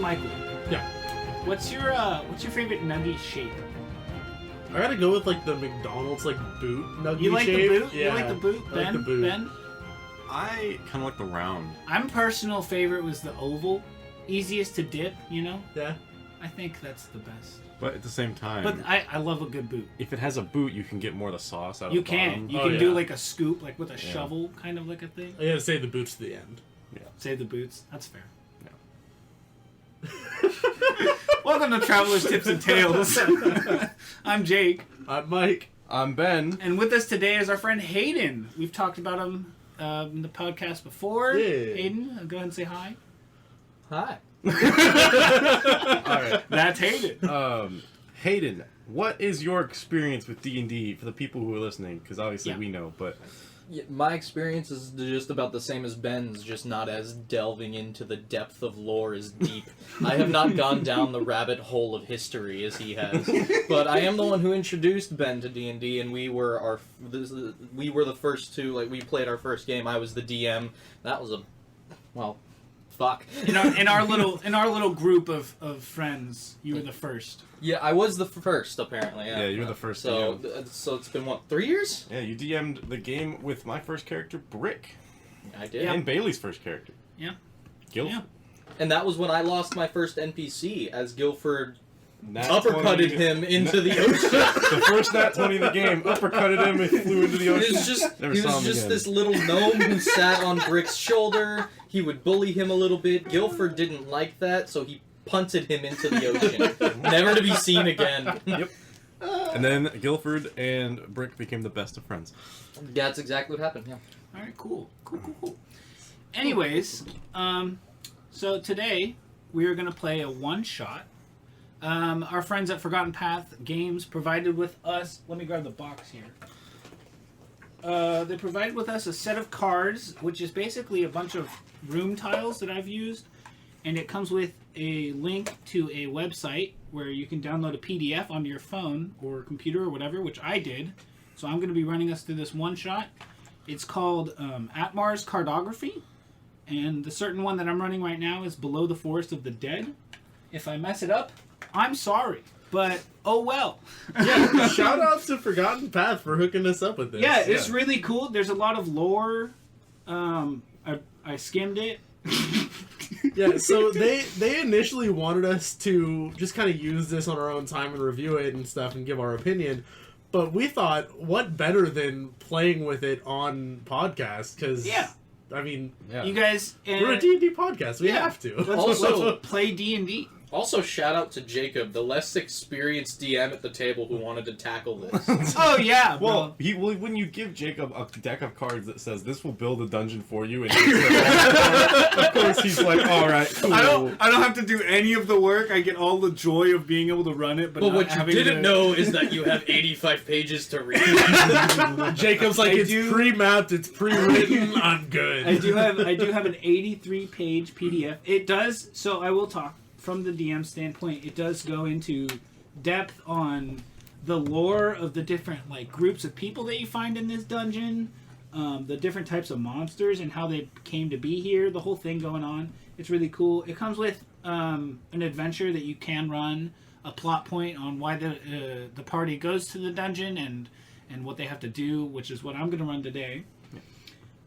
Michael. Yeah. What's your favorite nugget shape? I gotta go with like the McDonald's like boot nugget You like shape. the boot? Yeah. You like the boot? I Ben? like the boot. Ben? I kind of like the round. My personal favorite was the oval. Easiest to dip, you know? Yeah. I think that's the best. But at the same time, But I love a good boot. if it has a boot, you can get more of the sauce out You of the can. bottom. You Oh, can yeah. do like a scoop, like with a shovel, kind of like a thing. I gotta save the boots to the end. Yeah. Save the boots. That's fair. Yeah. Welcome to Travelers, Tips, and Tales. I'm Jake. I'm Mike. I'm Ben. And with us today is our friend Haden. We've talked about him in the podcast before. Yeah. Hayden, go ahead and say hi. Hi. All right. That's Hayden. Hayden, what is your experience with D&D for the people who are listening? Because obviously Yeah. we know, but Yeah, my experience is just about the same as Ben's, just not as delving into the depth of lore as deep. I have not gone down the rabbit hole of history as he has, but I am the one who introduced Ben to D&D, and we were the first to, like, we played our first game. I was the DM. That was fuck. In our little group of friends, you were the first. Yeah, I was the first, apparently. Yeah, you were the first So, DM. so it's been, 3 years? yeah, you DM'd the game with my first character, Brick, I did. and Bailey's first character, Yeah. Guilford. Yeah. And that was when I lost my first NPC, as Guilford Nat uppercutted 20 him into the ocean. The first Nat 20 of the game, uppercutted him and flew into the He ocean. was just, Never he saw was him just again. this little gnome who sat on Brick's shoulder. He would bully him a little bit. Guilford didn't like that, so he punted him into the ocean, never to be seen again. Yep. And then Guilford and Brick became the best of friends. That's exactly what happened. Yeah. All right, cool. Anyways, so today we are going to play a one-shot. Our friends at Forgotten Path Games provided with us... Let me grab the box here. They provided with us a set of cards, which is basically a bunch of room tiles that I've used. And it comes with a link to a website where you can download a PDF onto your phone or computer or whatever, which I did. So I'm going to be running us through this one-shot. It's called Atmar's Cartography. And the certain one that I'm running right now is Below the Forest of the Dead. If I mess it up, I'm sorry. But, oh well. Yeah, shout out to Forgotten Path for hooking us up with this. Yeah, it's really cool. There's a lot of lore. I skimmed it. Yeah, so they initially wanted us to just kind of use this on our own time and review it and stuff and give our opinion. But we thought, what better than playing with it on podcast? Because, Yeah. I mean, Yeah. You guys... we're a D&D podcast. We Yeah. have to. Also, play D&D. Also, shout out to Jacob, the less experienced DM at the table who wanted to tackle this. Oh, yeah, bro. Well, when you give Jacob a deck of cards that says this will build a dungeon for you, and of course he's like, all right, cool. I don't have to do any of the work. I get all the joy of being able to run it, but But not what you having didn't to... know is that you have 85 pages to read. Jacob's like, it's pre-mapped, it's pre-written, I'm good. I do have an 83-page PDF. It does, so I will talk from the DM standpoint, it does go into depth on the lore of the different like groups of people that you find in this dungeon, the different types of monsters and how they came to be here, the whole thing going on. It's really cool. It comes with an adventure that you can run, a plot point on why the party goes to the dungeon and what they have to do, which is what I'm going to run today.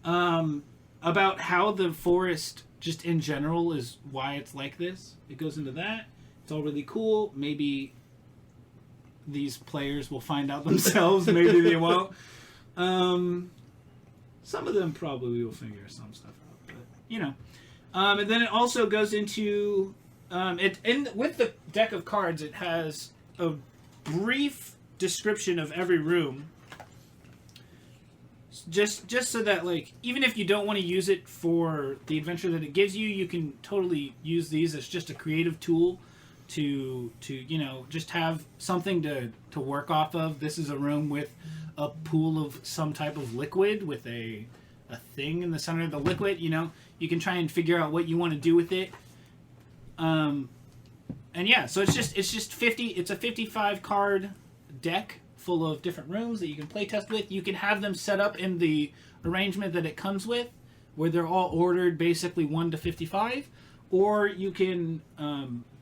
About how the forest just in general is why it's like this. It goes into that. It's all really cool. Maybe these players will find out themselves. Maybe they won't. Some of them probably will figure some stuff out. But, you know. And then it also goes into... with the deck of cards, it has a brief description of every room. Just so that, like, even if you don't want to use it for the adventure that it gives you, you can totally use these as just a creative tool to you know, just have something to work off of. This is a room with a pool of some type of liquid with a thing in the center of the liquid, you know. You can try and figure out what you want to do with it. And yeah, so it's just 50, it's a 55 card deck full of different rooms that you can play test with. You can have them set up in the arrangement that it comes with, where they're all ordered basically 1 to 55, or you can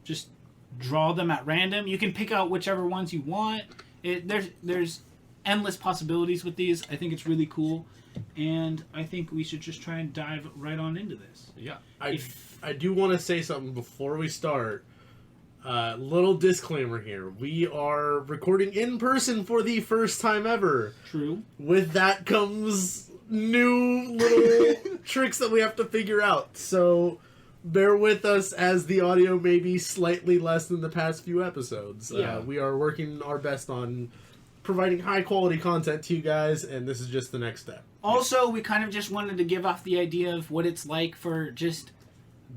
just draw them at random. You can pick out whichever ones you want. There's endless possibilities with these. I think it's really cool, and I think we should just try and dive right on into this. Yeah. I do want to say something before we start. Little disclaimer here. We are recording in person for the first time ever. True. With that comes new little tricks that we have to figure out. So bear with us as the audio may be slightly less than the past few episodes. Yeah. We are working our best on providing high quality content to you guys, and this is just the next step. Also, we kind of just wanted to give off the idea of what it's like for just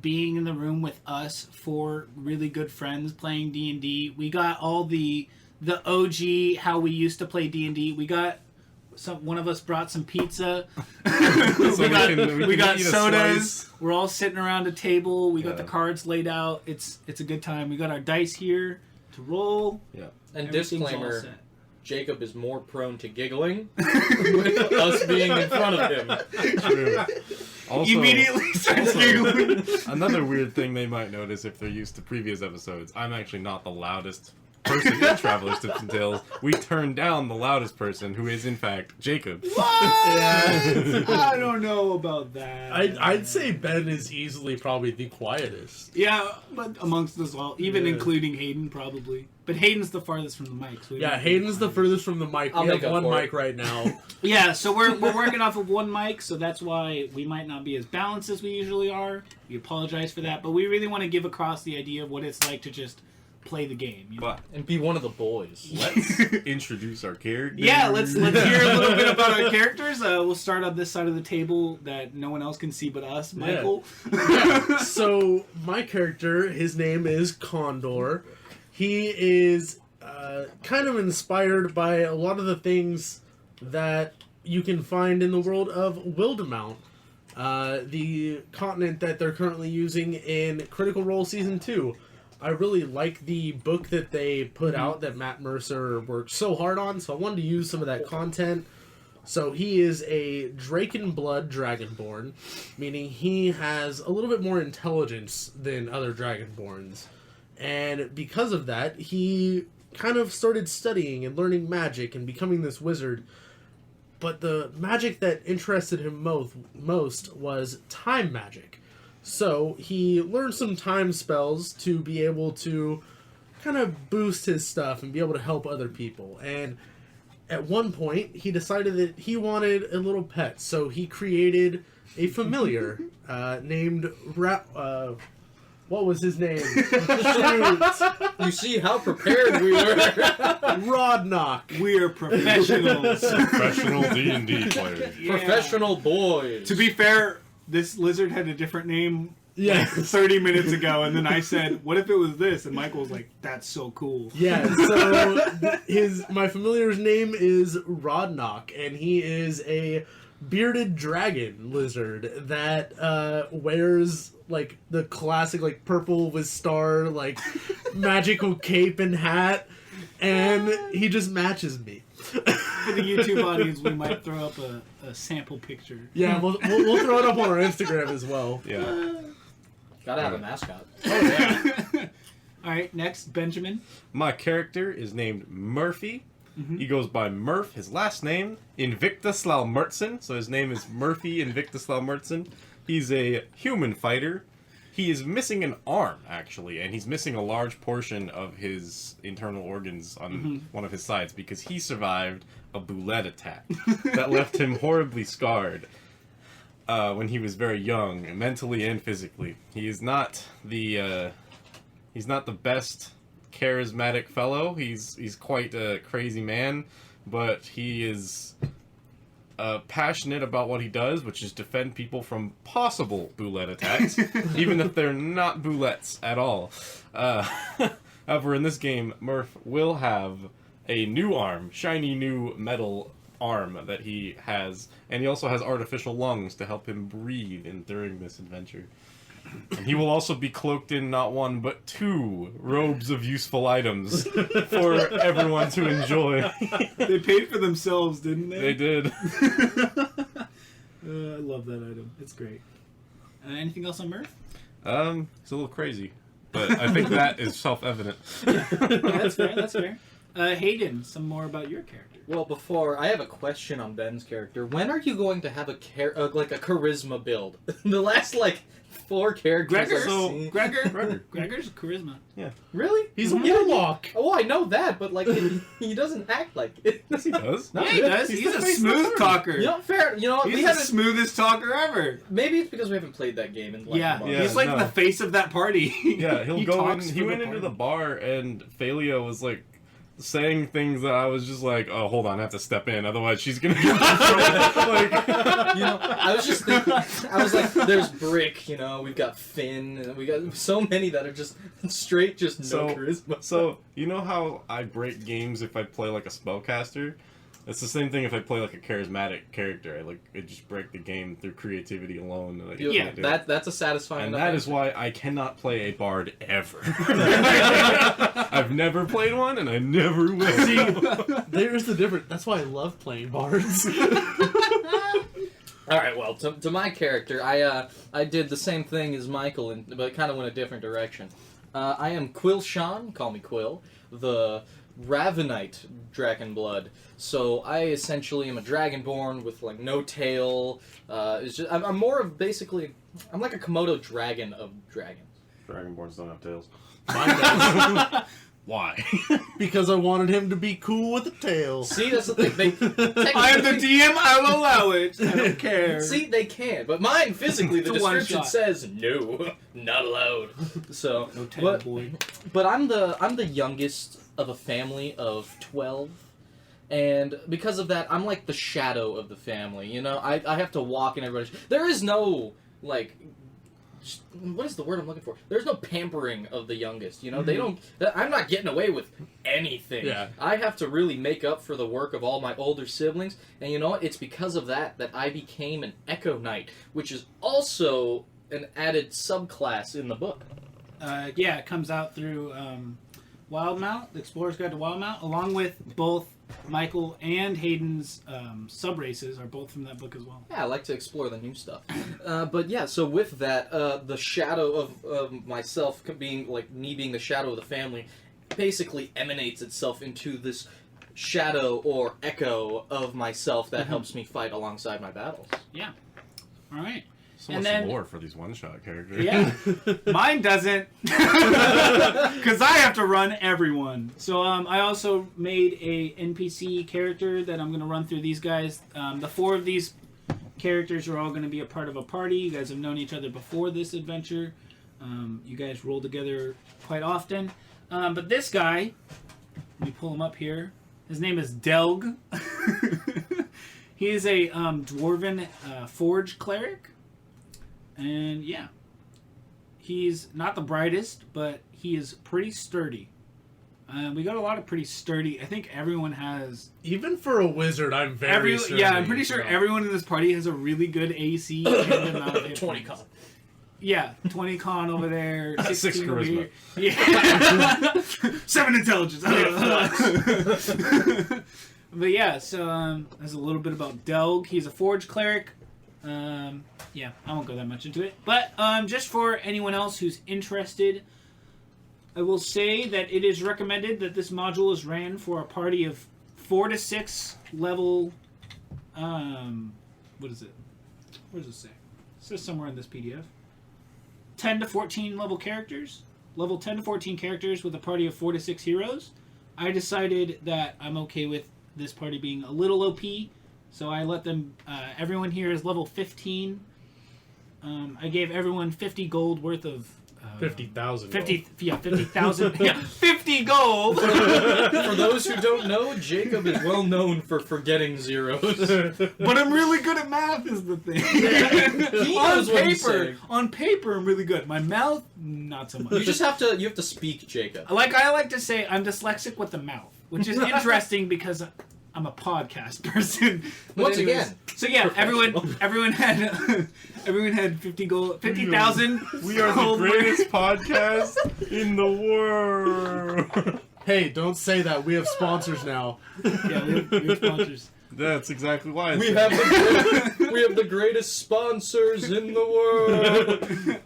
being in the room with us, four really good friends playing D&D. We got all the OG, how we used to play D&D. We got one of us brought some pizza. we got sodas. We're all sitting around a table. We got the cards laid out. It's a good time. We got our dice here to roll. Yeah. And Everything's all disclaimer, set. Jacob is more prone to giggling with us being in front of him. True. Also, Immediately starts giggling. another weird thing they might notice if they're used to previous episodes, I'm actually not the loudest person in Traveler's Tips and Tales. We turned down the loudest person, who is in fact Jacob. What? I don't know about that. I'd say Ben is easily probably the quietest. Yeah, but amongst us all, even including Haden, probably. But Hayden's the farthest from the mic. So Yeah, Hayden's the furthest from the mic. I'll We make have up one for mic it. right now. Yeah, so we're working off of one mic, so that's why we might not be as balanced as we usually are. We apologize for that, but we really want to give across the idea of what it's like to just play the game. You know? But And be one of the boys. let's introduce our character. Yeah, let's hear a little bit about our characters. We'll start on this side of the table that no one else can see but us, Michael. So, my character, his name is Condor. He is kind of inspired by a lot of the things that you can find in the world of Wildemount, the continent that they're currently using in Critical Role Season 2. I really like the book that they put out that Matt Mercer worked so hard on, so I wanted to use some of that content. So he is a Drakenblood Dragonborn, meaning he has a little bit more intelligence than other Dragonborns. And because of that, he kind of started studying and learning magic and becoming this wizard. But the magic that interested him most was time magic. So he learned some time spells to be able to kind of boost his stuff and be able to help other people. And at one point, he decided that he wanted a little pet. So he created a familiar named... what was his name? Shoot. You see how prepared we were. Rodnock. We're professionals. Professional D&D players. Yeah. Professional boys. To be fair, this lizard had a different name Yeah. 30 minutes ago, and then I said, what if it was this? And Michael was like, that's so cool. Yeah, so my familiar's name is Rodnock, and he is a bearded dragon lizard that wears like the classic like purple with star like magical cape and hat, and he just matches me. For the YouTube audience, we might throw up a sample picture. Yeah, we'll throw it up on our Instagram as well. Yeah. Gotta have a mascot. Oh, yeah. All right, next, Benjamin. My character is named Murphy. He goes by Murph. His last name, Invictuslaw Mertzen. So his name is Murphy Invictuslaw Mertzen. He's a human fighter. He is missing an arm, actually, and he's missing a large portion of his internal organs on one of his sides because he survived a boulette attack that left him horribly scarred when he was very young, mentally and physically. He is not the best charismatic fellow. He's quite a crazy man, but he is passionate about what he does, which is defend people from possible boulette attacks, even if they're not boulettes at all. However, in this game, Murph will have a new arm, shiny new metal arm that he has, and he also has artificial lungs to help him breathe during this adventure. And he will also be cloaked in not one, but two robes of useful items for everyone to enjoy. They paid for themselves, didn't they? They did. I love that item. It's great. Anything else on Murph? It's a little crazy, but I think that is self-evident. Yeah, that's fair. That's fair. Haden, some more about your character. Well, before I have a question on Ben's character. When are you going to have a like a charisma build? The last 4 characters. Gregor. I've So seen- Gregor's charisma. Really? He's a Yeah, warlock. Oh, I know that, but he doesn't act like it. Yes, he does. No, Yeah, he does. He's the a face of the smooth party. talker. You know, fair. You know what? He's We the haven't. smoothest talker ever. Maybe it's because we haven't played that game in a Yeah, month. Yeah, he's like no. the face of that party. Yeah, he'll He go in. talks He for went into party. the bar, and Phalia was saying things that I was just like, oh, hold on, I have to step in, otherwise she's gonna get in trouble. I was just thinking. I was like, "There's Brick. We've got Finn, and we got so many that are just straight, just no charisma." So you know how I break games if I play like a spellcaster? It's the same thing if I play like a charismatic character. I just break the game through creativity alone. And I Yeah, can't do it. that's a satisfying. And enough that is answer. why I cannot play a bard ever. I've never played one, and I never will. See, there's the difference. That's why I love playing bards. All right, well, to my character, I did the same thing as Michael, but kind of went a different direction. I am Quill Sean, call me Quill, the Ravenite Dragonblood. So I essentially am a Dragonborn with no tail. I'm more of basically I'm like a Komodo dragon of dragons. Dragonborns don't have tails. Mine does. Why? Because I wanted him to be cool with the tail. See, that's the thing. I am the DM. I'll allow it. I don't care. See, they can, but mine physically the It's a one description shot. says no, not allowed. So, No tail, but, boy. but I'm the youngest of a family of 12. And because of that, I'm like the shadow of the family. I have to walk in everybody's. There is no what is the word I'm looking for? There's no pampering of the youngest. They don't. I'm not getting away with anything. Yeah. I have to really make up for the work of all my older siblings. And you know what? It's because of that I became an Echo Knight, which is also an added subclass in the book. Yeah, it comes out through Wildmount, the Explorer's Guide to Wildmount, along with both Michael and Hayden's sub-races are both from that book as well. Yeah, I like to explore the new stuff. But yeah, so with that, the shadow of myself being, me being the shadow of the family, basically emanates itself into this shadow or echo of myself that helps me fight alongside my battles. Yeah. All right. So And much then- lore for these one-shot characters. Yeah. Mine doesn't. Because I have to run everyone. So I also made a NPC character that I'm going to run through these guys. The 4 of these characters are all going to be a part of a party. You guys have known each other before this adventure. You guys roll together quite often. But this guy, let me pull him up here. His name is Delg. He is a dwarven forge cleric. And yeah, he's not the brightest, but he is pretty sturdy. We got a lot of pretty sturdy. I think everyone has. Even for a wizard, I'm very sturdy. Yeah, I'm pretty sure everyone in this party has a really good AC and amount of hit 20 points. con. Yeah, 20 con over there. 6 16 over charisma. here. Yeah. 7 intelligence. But yeah, so there's a little bit about Delg. He's a forge cleric. Yeah, I won't go that much into it. But just for anyone else who's interested, I will say that it is recommended that this module is ran for a party of 4 to 6 level. What is it? Where does it say? It says somewhere in this PDF. 10 to 14 level characters. Level 10 to 14 characters with a party of 4 to 6 heroes. I decided that I'm okay with this party being a little OP. So I let them, everyone here is level 15. I gave everyone 50 gold worth of... 50,000. 50,000. Yeah, 50 gold! For those who don't know, Jacob is well known for forgetting zeros. But I'm really good at math is the thing. He knows what he's saying. On paper, I'm really good. My mouth, not so much. You just have to speak, Jacob. I like to say I'm dyslexic with the mouth, which is interesting because I'm a podcast person. But Once anyways, again, so yeah, professional. everyone had 50 gold, 50,000. We are the gold greatest podcast in the world. Hey, don't say that. We have sponsors now. Yeah, we have sponsors. That's exactly why. we have the greatest sponsors in the world.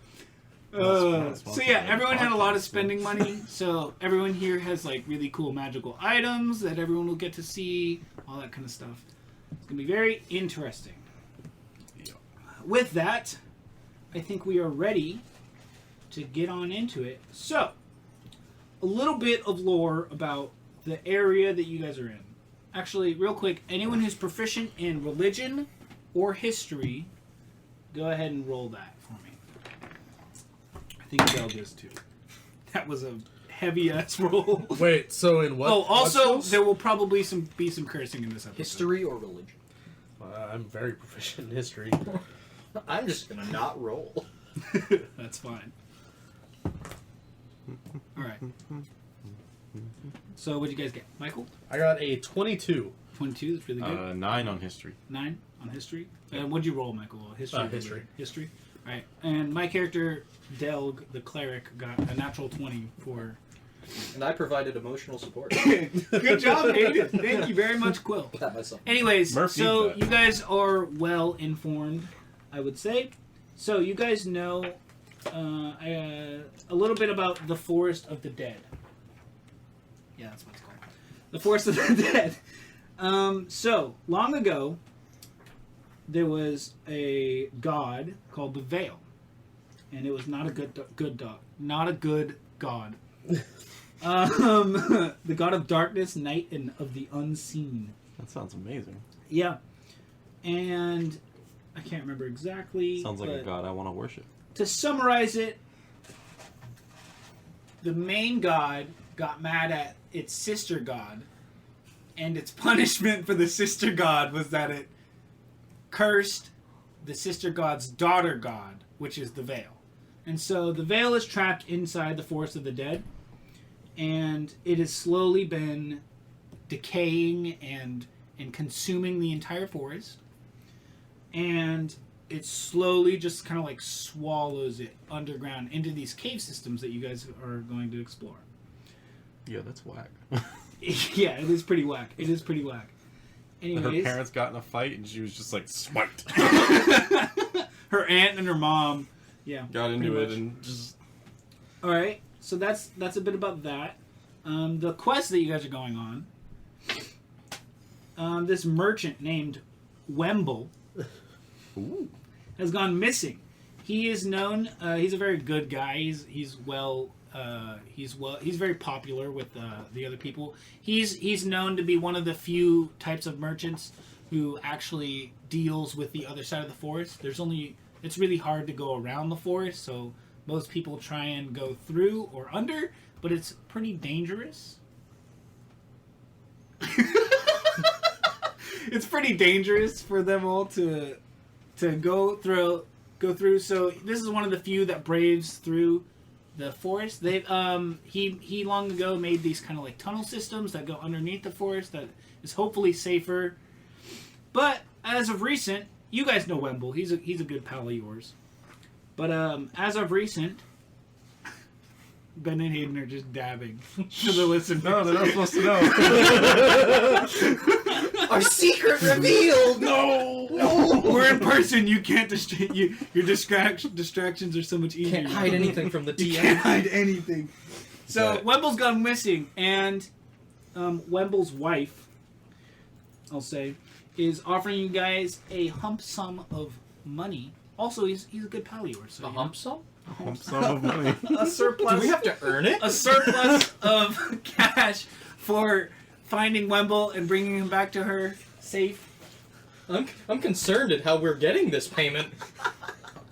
So yeah, everyone had a lot of spending money. So everyone here has like really cool magical items that everyone will get to see, all that kind of stuff. It's gonna be very interesting. Yeah. With that, I think we are ready to get on into it. So, a little bit of lore about the area that you guys are in. Actually, real quick, anyone who's proficient in religion or history, go ahead and roll that for me. I think Del does too. That was a heavy ass roll. Wait, so in what? Oh, also, what there will probably be some cursing in this episode. History or religion? I'm very proficient in history. I'm just gonna not roll. That's fine. Alright. So, what'd you guys get? Michael? I got a 22. 22, that's really good. 9 on history. 9 on history. What'd you roll, Michael? History. History. History. All right. And my character, Delg, the cleric, got a natural 20 for. And I provided emotional support. Good job, Hayden. Thank you very much, Quill. Pat myself. Anyways, Murph so needs that. you guys are well informed, I would say. So you guys know a little bit about the Forest of the Dead. Yeah, that's what it's called. The Forest of the Dead. So, long ago, there was a god called the Veil. And it was not a good god. The god of darkness, night, and of the unseen. That sounds amazing. Yeah. And I can't remember exactly. Sounds like a but god I want to worship. to summarize it, the main god got mad at its sister god, and its punishment for the sister god was that it cursed the sister god's daughter god, which is the Veil. And so the Veil is trapped inside the Forest of the Dead, and it has slowly been decaying and consuming the entire forest. And it slowly just kind of like swallows it underground into these cave systems that you guys are going to explore. Yeah, that's whack. Yeah, it is pretty whack. It is pretty whack. Her Anyways, parents got in a fight and she was just like smite. her aunt and her mom, yeah, Got pretty into it much. and just All right, so that's a bit about that. The quest that you guys are going on. This merchant named Wemble ooh. has gone missing. He is known. He's a very good guy. He's very popular with the other people. He's known to be one of the few types of merchants who actually deals with the other side of the forest. It's really hard to go around the forest, so most people try and go through or under, but it's pretty dangerous. It's pretty dangerous for them all to go through. So this is one of the few that braves through the forest. He long ago made these kind of like tunnel systems that go underneath the forest that is hopefully safer. But as of recent, you guys know Wemble. He's a good pal of yours. But as of recent, Ben and Hayden are just dabbing to the listeners. No, they're not supposed to know. Our secret revealed! No! We're in person. You can't your distractions are so much easier. Can't hide anything from the You DM. can't hide anything. So Right. Wemble's gone missing, and Wemble's wife, I'll say, is offering you guys a hump sum of money. Also, he's a good pal of yours. So A hump sum? Hump sum of money. a surplus. Do we have to earn it? a surplus of cash for finding Wemble and bringing him back to her safe. I'm concerned at how we're getting this payment.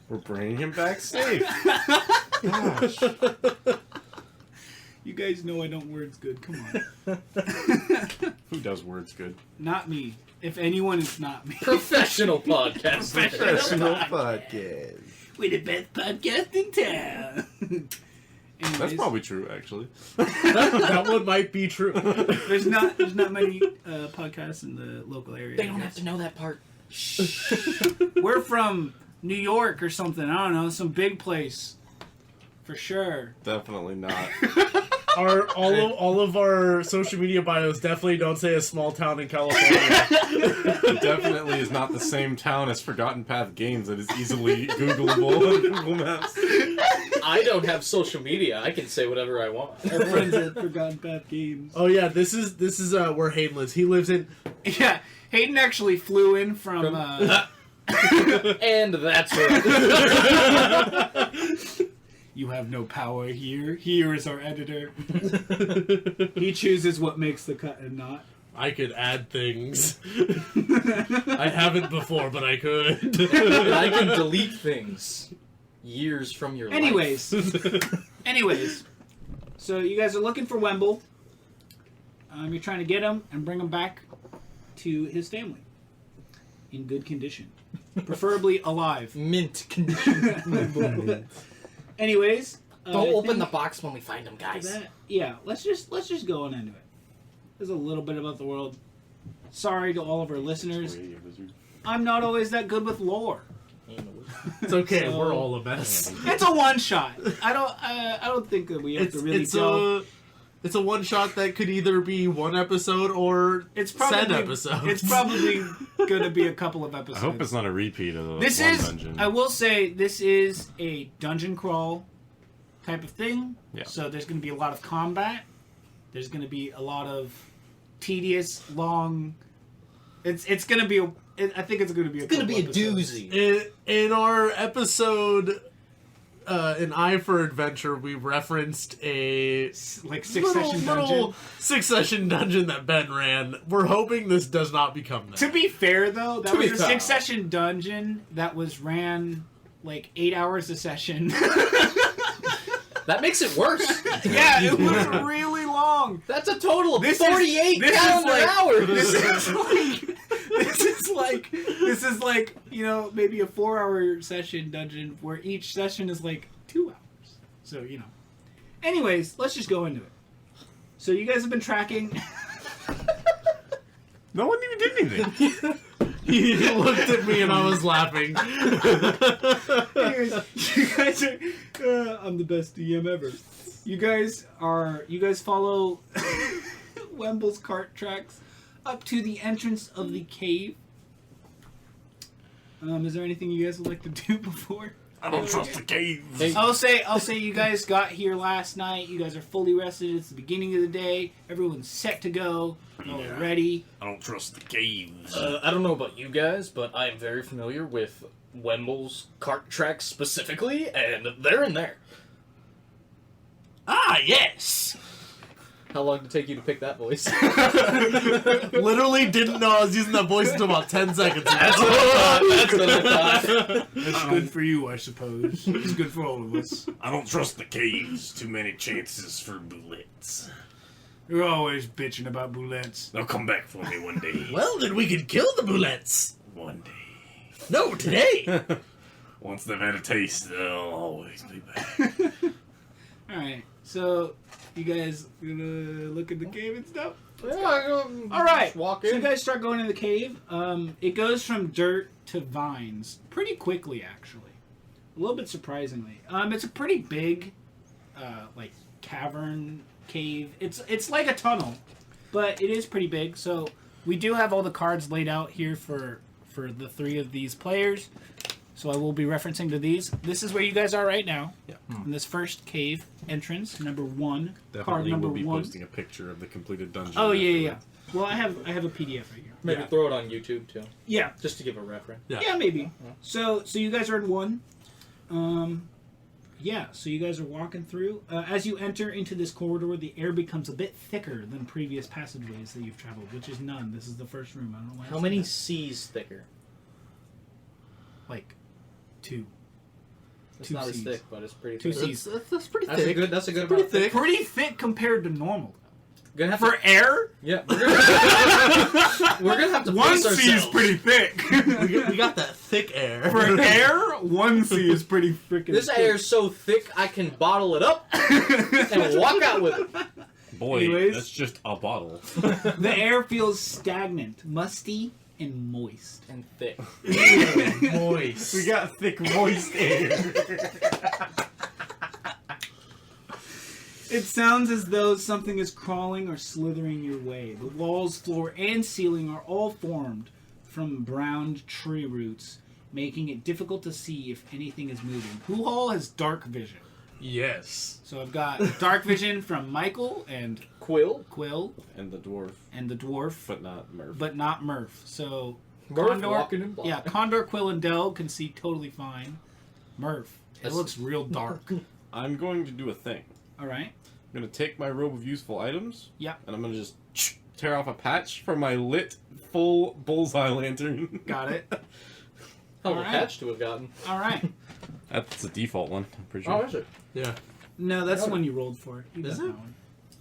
We're bringing him back safe. Gosh. You guys know I don't words good. Come on. Who does words good? Not me. If anyone, it's not me. Professional podcast. Professional podcast. We're the best podcast in town. That's Anyways, probably true, actually. That one might be true. there's not many podcasts in the local area. They don't have to know that part. We're from New York or something. I don't know, some big place, for sure. Definitely not. all of our social media bios definitely don't say a small town in California. It definitely is not the same town as Forgotten Path Games that is easily Googleable on Google Maps. I don't have social media. I can say whatever I want. Our friends at Forgotten Path Games. Oh yeah, this is where Hayden lives. He lives in. Yeah, Hayden actually flew in from And that's right. You have no power here. Here is our editor. He chooses what makes the cut and not. I could add things. I haven't before, but I could. I can delete things years from your life. Anyways, so you guys are looking for Wemble. You're trying to get him and bring him back to his family in good condition, preferably alive. Mint condition. Anyways, Don't I open think the box when we find him, guys. let's just go on into it. There's a little bit about the world. Sorry to all of our listeners. I'm not always that good with lore. It's okay. So- We're all a mess. It's a one shot. I don't think that we have to really tell. It's a one shot that could either be one episode or It's probably said episode. It's probably gonna be a couple of I episodes. hope it's not a repeat of the This one is. dungeon. I will say this is a dungeon crawl type of thing. Yeah. So there's gonna be a lot of combat. There's gonna be a lot of tedious, long. It's gonna be. I think it's gonna be. It's gonna be a doozy. In our episode, an Eye for Adventure, we referenced a Like six-session dungeon. six-session dungeon that Ben ran. We're hoping this does not become that. To be fair, though, that To was be a fair. 6-session dungeon that was ran like 8 hours a session. That makes it worse. Yeah, it was really long. That's a total of This is- 48 this is calendar like- hours. This is like maybe a 4-hour session dungeon where each session is like 2 hours. So Anyways, let's just go into it. So you guys have been tracking. No one even did anything. He looked at me and I was laughing. Anyways, you guys are. I'm the best DM ever. You guys follow Wemble's cart tracks up to the entrance of the cave. Is there anything you guys would like to do before? I don't trust the caves. Hey. I'll say you guys got here last night. You guys are fully rested. It's the beginning of the day. Everyone's set to go. All ready. I don't trust the caves. I don't know about you guys, but I am very familiar with Wemble's cart tracks specifically, and they're in there. Ah, yes! How long did it take you to pick that voice? Literally didn't know I was using that voice until about 10 seconds ago. That's what I thought. That's good for you, I suppose. It's good for all of us. I don't trust the caves. Too many chances for bullets. You're always bitching about boulettes. They'll come back for me one day. Well, then we can kill the bullets. One day. No, today. Once they've had a taste, they'll always be back. Alright, so you guys gonna look at the cave and stuff? Yeah, Alright, walk so in. you guys start going in the cave. It goes from dirt to vines pretty quickly, actually. A little bit surprisingly. It's a pretty big, like, cavern cave. It's like a tunnel, but it is pretty big. So we do have all the cards laid out here for the 3 of these players. So I will be referencing to these. This is where you guys are right now. Yeah. In this first cave entrance, number 1. Card Definitely number will be 1. posting a picture of the completed dungeon. Oh yeah. afterwards. Well, I have a PDF right here. Maybe throw it on YouTube too, Yeah. just to give a reference. Yeah, maybe. So you guys are in 1. Yeah, so you guys are walking through. As you enter into this corridor, the air becomes a bit thicker than previous passageways that you've traveled, which is none. This is the first room. I don't know why. I How said many that. C's thicker? Like 2. It's 2 not as Cs. thick, but it's pretty 2 thick. Cs. That's pretty That's a thick. good. That's a good. Pretty amount. thick. Pretty thick compared to normal. Gonna have For air, Yeah, we're gonna have to 1 pace C is ourselves. pretty thick. We got that thick air. For air, 1 C is pretty freaking This thick. air's so thick I can bottle it up and walk out with it. Boy, Anyways. that's just a bottle. The air feels stagnant, musty, and moist. And thick. Moist. We got thick, moist air. It sounds as though something is crawling or slithering your way. The walls, floor, and ceiling are all formed from browned tree roots, making it difficult to see if anything is moving. Who all has dark vision? Yes. So I've got dark vision from Michael and Quill. And the dwarf. And the dwarf. But not Murph. So Murph Condor, walking in black. yeah, Condor, Quill, and Del can see totally fine. Murph, it looks real dark. I'm going to do a thing. All right. I'm going to take my robe of useful items. Yeah. And I'm going to just tear off a patch from my lit, full bullseye lantern. Got it. Hell of a Alright. patch to have gotten. All right. That's the default one, I'm pretty sure. Oh, is it? Yeah. No, that's the one you rolled for. You Is got it? that one.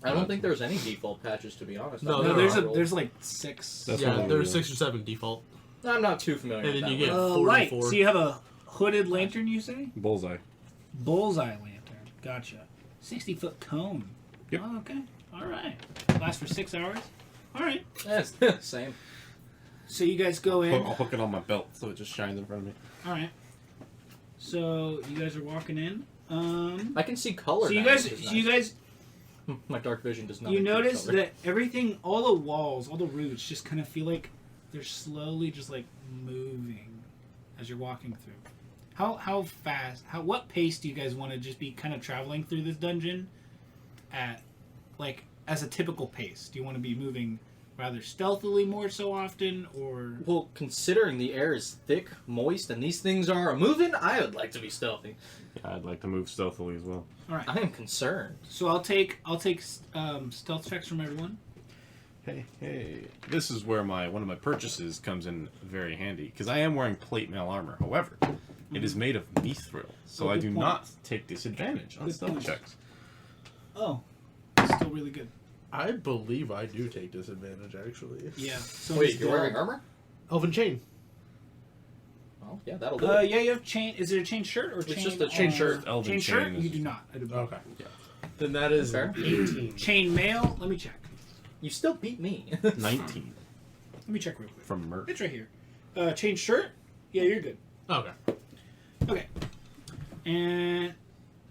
I don't think there's any default patches, to be honest. No, No, there there's like 6. That's Yeah, what there's we 6 or 7 default. I'm not too familiar And with then that you one. get- Light. 44. So you have a hooded lantern, you say? Bullseye. Bullseye lantern. Gotcha. 60-foot cone. Yep. Oh, okay. All right. Lasts for 6 hours. All right. Yes, same. So you guys go in. I'll hook it on my belt so it just shines in front of me. All right. So you guys are walking in. I can see color. So you now, guys, which is you nice. guys, My dark vision does not. you include notice color. that everything, all the walls, all the roots, just kind of feel like they're slowly just like moving as you're walking through. How fast? What pace do you guys want to just be kind of traveling through this dungeon at, like, as a typical pace? Do you want to be moving rather stealthily more so often, or? Well, considering the air is thick, moist, and these things are moving, I would like to be stealthy. Yeah, I'd like to move stealthily as well. All right. I am concerned. So I'll take stealth checks from everyone. Hey. This is where one of my purchases comes in very handy, because I am wearing plate mail armor. However, it is made of mithril, so I good do point. not take disadvantage on Good stealth point. checks. Oh, still really good. I believe I do take disadvantage, actually. Yeah. So Wait, does you're Del. wearing armor? Elven chain. Well, yeah, that'll do. Yeah, you have chain. Is it a chain shirt or It's chain? just a chain shirt. Elven Chain shirt? chain is- You do not. I do not. Okay. Then that is Fair. 18. Chain mail. Let me check. You still beat me. 19 Let me check real quick. from Murph. It's right here. Chain shirt. Yeah, you're good. Okay. Okay. And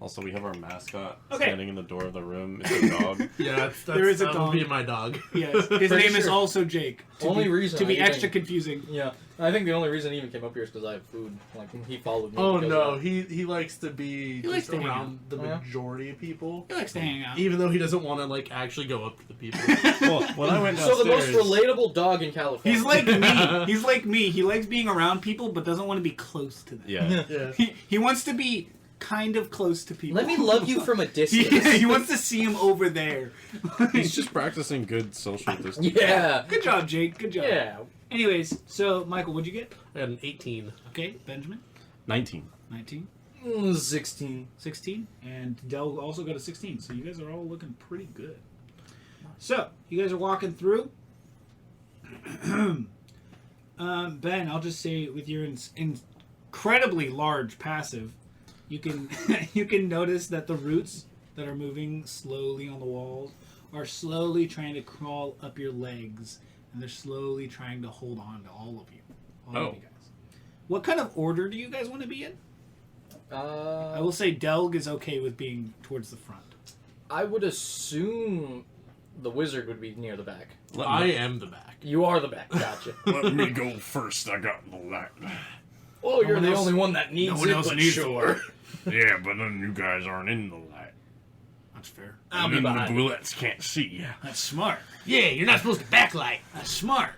Also, we have our mascot Okay. standing in the door of the room. It's a dog. Yeah, that's There is a that dog. would be my dog. yes, his Pretty name is sure. also Jake. Only reason to I be even- extra confusing. Yeah, I think the only reason he even came up here is because I have food. Like, he followed me. Oh because no, of he likes to be likes just to hang around the Oh, yeah? majority of people, He likes to hang out. even though he doesn't want to like actually go up to the people. Well, when I went that. So downstairs, the most relatable dog in California. He's like me. He's like me. He likes being around people, but doesn't want to be close to them. yeah, Yeah. He wants to be kind of close to people. Let me love you from a distance. Yeah, he wants to see him over there. he's just practicing good social distance. Yeah. Good job, Jake. Good job. Yeah. Anyways, so Michael, what'd you get? I got an 18. Okay, Benjamin, 19. 19, 16. 16, and Del also got a 16. So you guys are all looking pretty good. So you guys are walking through. Ben, I'll just say with your incredibly large passive, you can you can notice that the roots that are moving slowly on the walls are slowly trying to crawl up your legs, and they're slowly trying to hold on to all of you. All of you guys. What kind of order do you guys want to be in? I will say Delg is okay with being towards the front. I would assume the wizard would be near the back. I am the back. You are the back. Gotcha. Let me go first. I got the light. Oh, you're one the else- only one that needs no one it, else but needs it. sure. Yeah, but then you guys aren't in the light. That's fair. I'll And be then the behind. bullets can't see. That's smart. Yeah, you're not supposed to backlight. That's smart.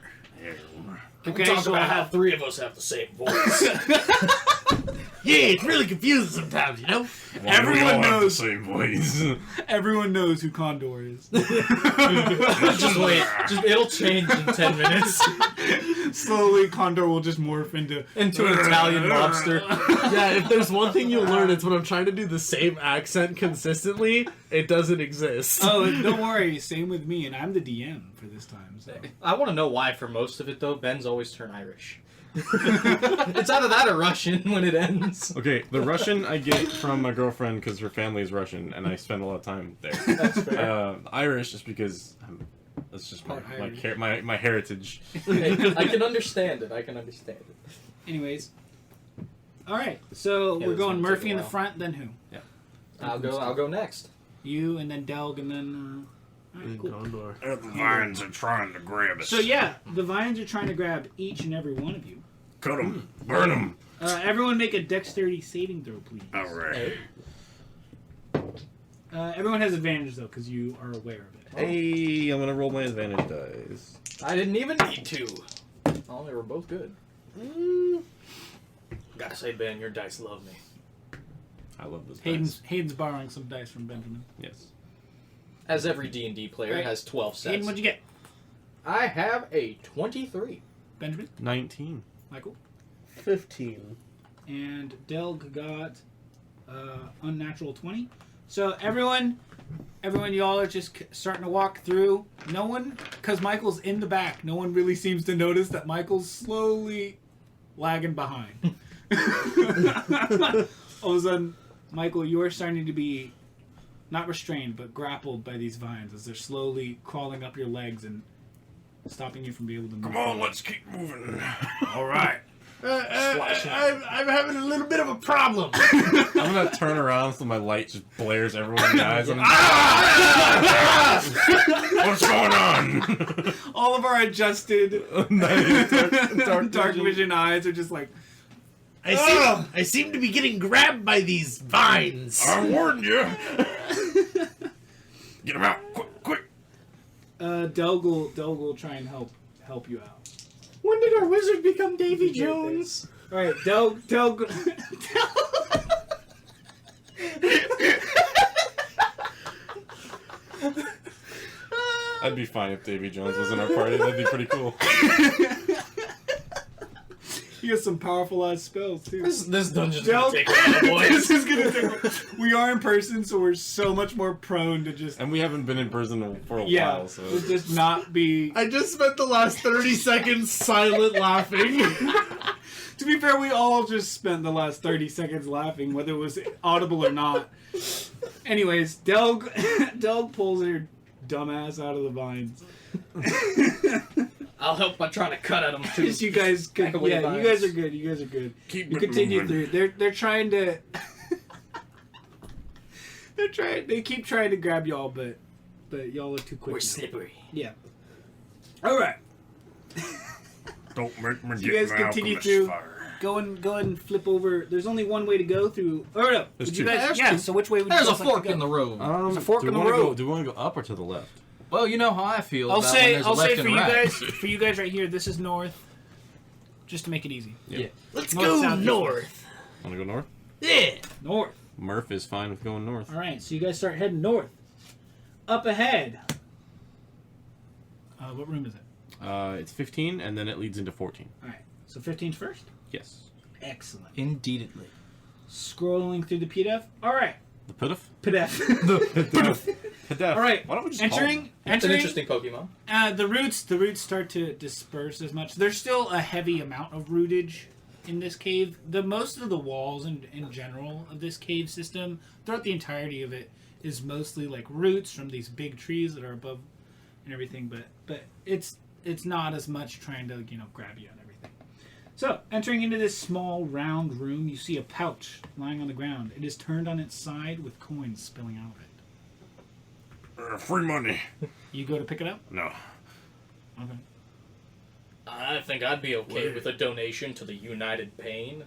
Yeah. Can Okay, we talk so about I how have- 3 of us have the same voice? Yeah, it's really confusing sometimes, you know? Why do we Everyone all have knows. the same voice. Everyone knows who Condor is. Just wait. It'll change in 10 minutes Slowly, Condor will just morph into into an Italian mobster. Yeah, if there's one thing you'll learn, it's when I'm trying to do the same accent consistently, it doesn't exist. Oh, don't worry. Same with me, and I'm the DM for this time. So. I want to know why for most of it, though. Ben's always turn Irish. It's either that or Russian when it ends. Okay, the Russian I get from my girlfriend because her family is Russian, and I spend a lot of time there. That's fair. Irish just because that's just Part Irish. my heritage. I can understand it. Anyways. All right. So Yeah, we're this going might take Murphy a in the while. front, then who? I'll go next. You and then Delg and then. Alright, cool. Gondor. The vines are trying to grab us. So yeah, the vines are trying to grab each and every one of you. Cut them. Burn them. Everyone make a dexterity saving throw, please. Alright. Everyone has advantage though, because you are aware of it. Hey, I'm gonna roll my advantage dice. I didn't even need to. Oh, they were both good. Gotta say, Ben, your dice love me. I love this dice. Hayden's borrowing some dice from Benjamin. Yes. As every D&D player Right. has 12 sets. Hayden, what'd you get? I have a 23. Benjamin? 19. Michael? 15. And Delg got unnatural 20. So everyone, y'all are just starting to walk through. No one, because Michael's in the back, no one really seems to notice that Michael's slowly lagging behind. All of a sudden, Michael, you are starting to be not restrained, but grappled by these vines as they're slowly crawling up your legs and stopping you from being able to move. Come on, let's keep moving. All right. I'm having a little bit of a problem. I'm gonna turn around so my light just blares everyone in the eyes. What's going on? All of our adjusted dark vision eyes are just like, I seem to be getting grabbed by these vines. I warned you. Get him out, quick! Delg will try and help you out. When did our wizard become Davy Jones? All right, Delg. I'd be fine if Davy Jones was in our party. That'd be pretty cool. You got some powerful ass spells too. This dungeon's Delg, gonna take a while, boys. this is gonna take. We are in person, so we're so much more prone to just. And we haven't been in prison for a Yeah, while, so... we'll just not be. I just spent the last 30 seconds silent laughing. To be fair, we all just spent the last 30 seconds laughing, whether it was audible or not. Anyways, Delg pulls her dumbass out of the vines. I'll help by trying to cut at them too. You guys, good. Away Yeah, vines. you guys are good. You guys are good. Keep You it continue moving. through. They're trying to. They keep trying to grab y'all, but y'all are too quick. We're now. slippery. Yeah. All right. Don't make me You get guys my continue alchemist through. fire. Go and flip over. There's only one way to go through. Oh no! There's Would you two. guys? There's Yeah. two. So which way would There's you a guys like fork to go? in the road. There's a fork do in we the wanna road. Go, do we want to go up or to the left? Well, you know how I feel. I'll about say when there's a for left you and right. guys. For you guys right here, this is north. Just to make it easy. Yeah. Let's North, go south, east, north. Want to go north? Yeah. North. Murph is fine with going north. All right. So you guys start heading north. Up ahead. What room is it? It's 15, and then it leads into 14. All right. So 15's first. Yes. Excellent. Indeedly. Scrolling through the PDF. All right. The Piduf? PDF. Pidef. All right. Why don't we just Entering. That's an interesting Pokemon. The roots start to disperse as much. There's still a heavy amount of rootage in this cave. Most of the walls in general of this cave system, throughout the entirety of it, is mostly like roots from these big trees that are above and everything. But it's not as much trying to grab you and everything. So entering into this small round room, you see a pouch lying on the ground. It is turned on its side with coins spilling out of it. Free money. You go to pick it up. No. Okay. I think I'd be okay with a donation to the United Pain.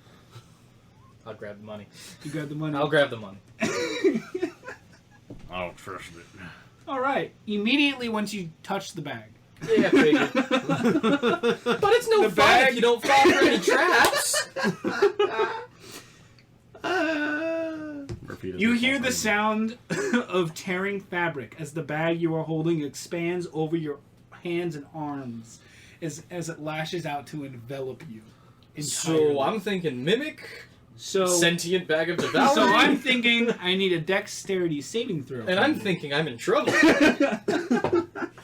I'll grab the money. You grab the money. I'll grab the money. I don't trust it. All right. Immediately once you touch the bag, Yeah, figured. But it's no The fun bag- if you don't fall for any traps. Murphy doesn't you hear fall the for sound of tearing fabric as the bag you are holding expands over your hands and arms as it lashes out to envelop you. So entirely. I'm thinking mimic, so sentient bag of devouring. so I'm thinking I need a dexterity saving throw. and I'm thinking I'm in trouble.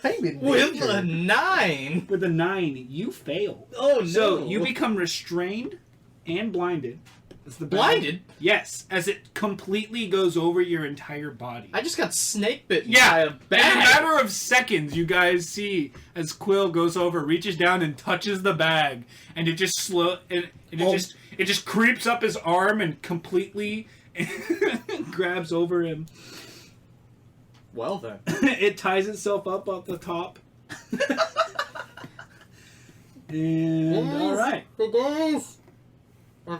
I'm in With danger. a 9. With a 9, you fail. Oh no. So you become restrained and blinded. As the bag- blinded? Yes, as it completely goes over your entire body. I just got snake bitten Yeah, by a in a bag. matter of seconds, you guys see as Quill goes over, reaches down, and touches the bag, and it just it just creeps up his arm and completely grabs over him. Well then. It ties itself up at the top. And all right. I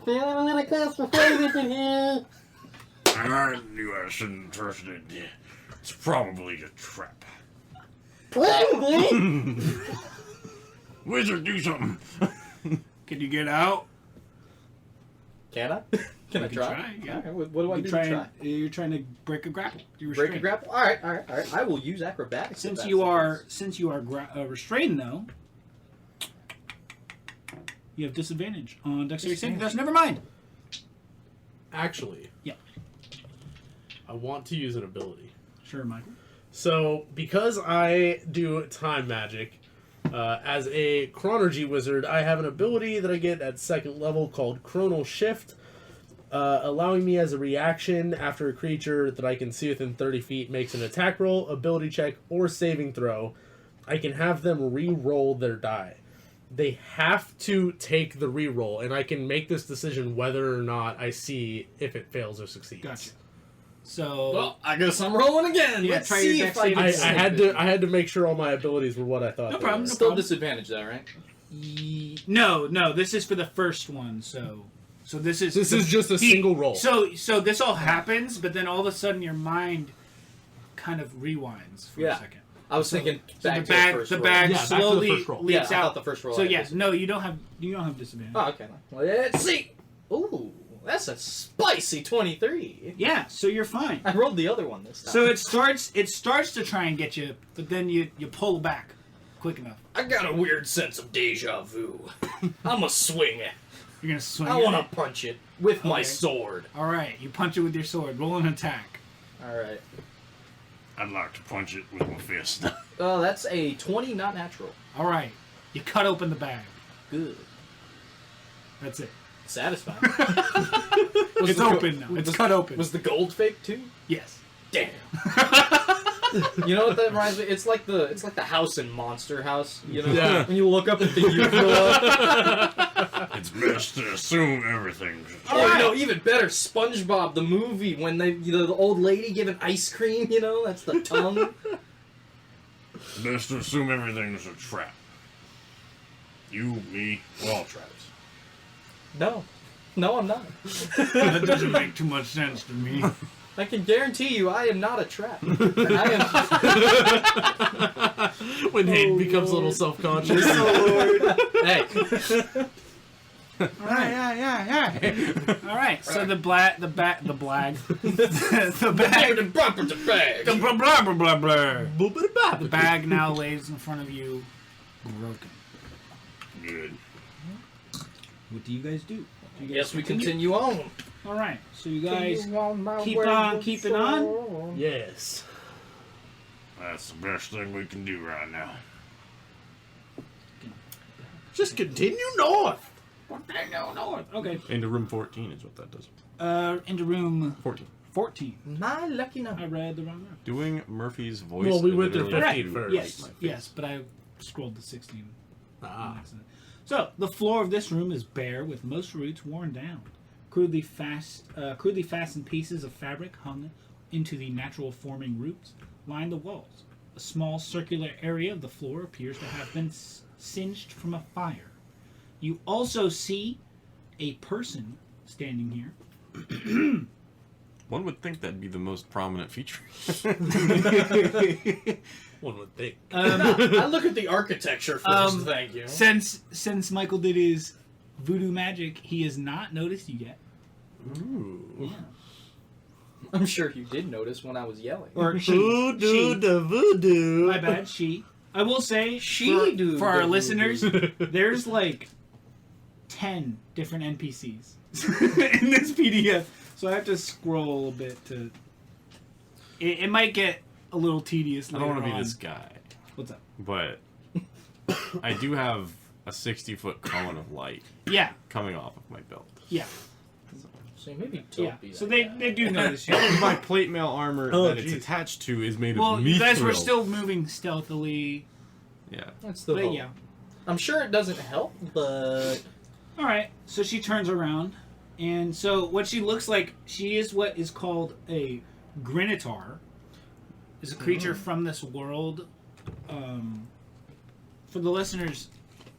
feel a little claustrophobic in here. I knew I shouldn't trust it. It's probably a trap. Probably. Wizard, do something. Can you get out? Can I? Can I can try? try, yeah. Alright, what do I You do try to try? You're trying to break a grapple. You're Break a restrained. grapple? Alright. I will use acrobatics. if Since that's you the are case. restrained, though, you have disadvantage on dexterity saving. That's never mind. Actually. Yeah. I want to use an ability. Sure, Michael. So, because I do time magic, as a chronergy wizard, I have an ability that I get at 2nd level called Chronal Shift, allowing me as a reaction after a creature that I can see within 30 feet makes an attack roll, ability check, or saving throw, I can have them re-roll their die. They have to take the re-roll, and I can make this decision whether or not I see if it fails or succeeds. Gotcha. So, Well, I guess I'm rolling again. Yeah, Let's try see your if I dex can saving. I had to make sure all my abilities were what I thought. No they problem. were. Still disadvantage though, right? no, this is for the first one. So this is just a single roll. So this all happens, but then all of a sudden your mind kind of rewinds for a Yeah. second. I was thinking So back the bag, to the first the roll. bag Yeah, back to the slowly first roll. leaks Yeah, I out. thought the first roll So had yes, no, you don't have disadvantage. Oh, okay. Let's see. Ooh, that's a spicy 23. Yeah, so you're fine. I rolled the other one this time. So it starts to try and get you, but then you pull back quick enough. I got a weird sense of deja vu. I'ma swing it. You're gonna swing. I it. want to punch it with my Okay. sword. All right, you punch it with your sword. Roll an attack. All right. I'd like to punch it with my fist. Oh, that's a 20, not natural. All right, you cut open the bag. Good. That's it. Satisfying. It's open now. It's cut open. Was the gold fake too? Yes. Damn. You know what that reminds me? It's like the house in Monster House. You know, Yeah. when you look up at the UFO. It's best to assume everything. Oh, no, even better, SpongeBob the movie when the old lady giving ice cream. You know, that's the tongue. Best to assume everything's a trap. You, me, we're all traps. No, I'm not. That doesn't make too much sense to me. I can guarantee you, I am not a trap. I When Hayden becomes a little self-conscious. Hey, All right. So the bag, the bag, the blah, the bag now lays in front of you, broken. Good. What do you guys do? Do you guys yes, we continue on. All right. So you guys keep on keeping on. Yes. That's the best thing we can do right now. Just continue north. Okay. Into room 14 is what that does. Into room 14. 14. My lucky number. I read the wrong number. Doing Murphy's voice. Well, we went through literally 15 to first. Yes, yes, but I scrolled to 16. Ah. Accident. So the floor of this room is bare, with most roots worn down. Crudely fastened pieces of fabric hung into the natural forming roots line the walls. A small circular area of the floor appears to have been singed from a fire. You also see a person standing here. One would think that'd be the most prominent feature. One would think. I look at the architecture first, thank you. Since Michael did his voodoo magic, he has not noticed you yet. Ooh. Yeah. I'm sure you did notice when I was yelling. Or she. Voodoo the voodoo. My bad, she. I will say, She do for our the listeners, there's like 10 different NPCs in this PDF. So I have to scroll a bit to... It might get a little tedious I later don't want to be on. this guy, What's up? but I do have a 60-foot cone of light Yeah, coming off of my belt. yeah, So maybe don't yeah. be So that they guy. do notice you. My plate mail armor Oh, that it's jeez. attached to is made Well, of you mithril. guys were still moving stealthily. Yeah. That's the But hope. yeah. I'm sure it doesn't help, but All right, so she turns around, and so what she looks like, she is what is called a grinitar. is a creature from this world. For the listeners,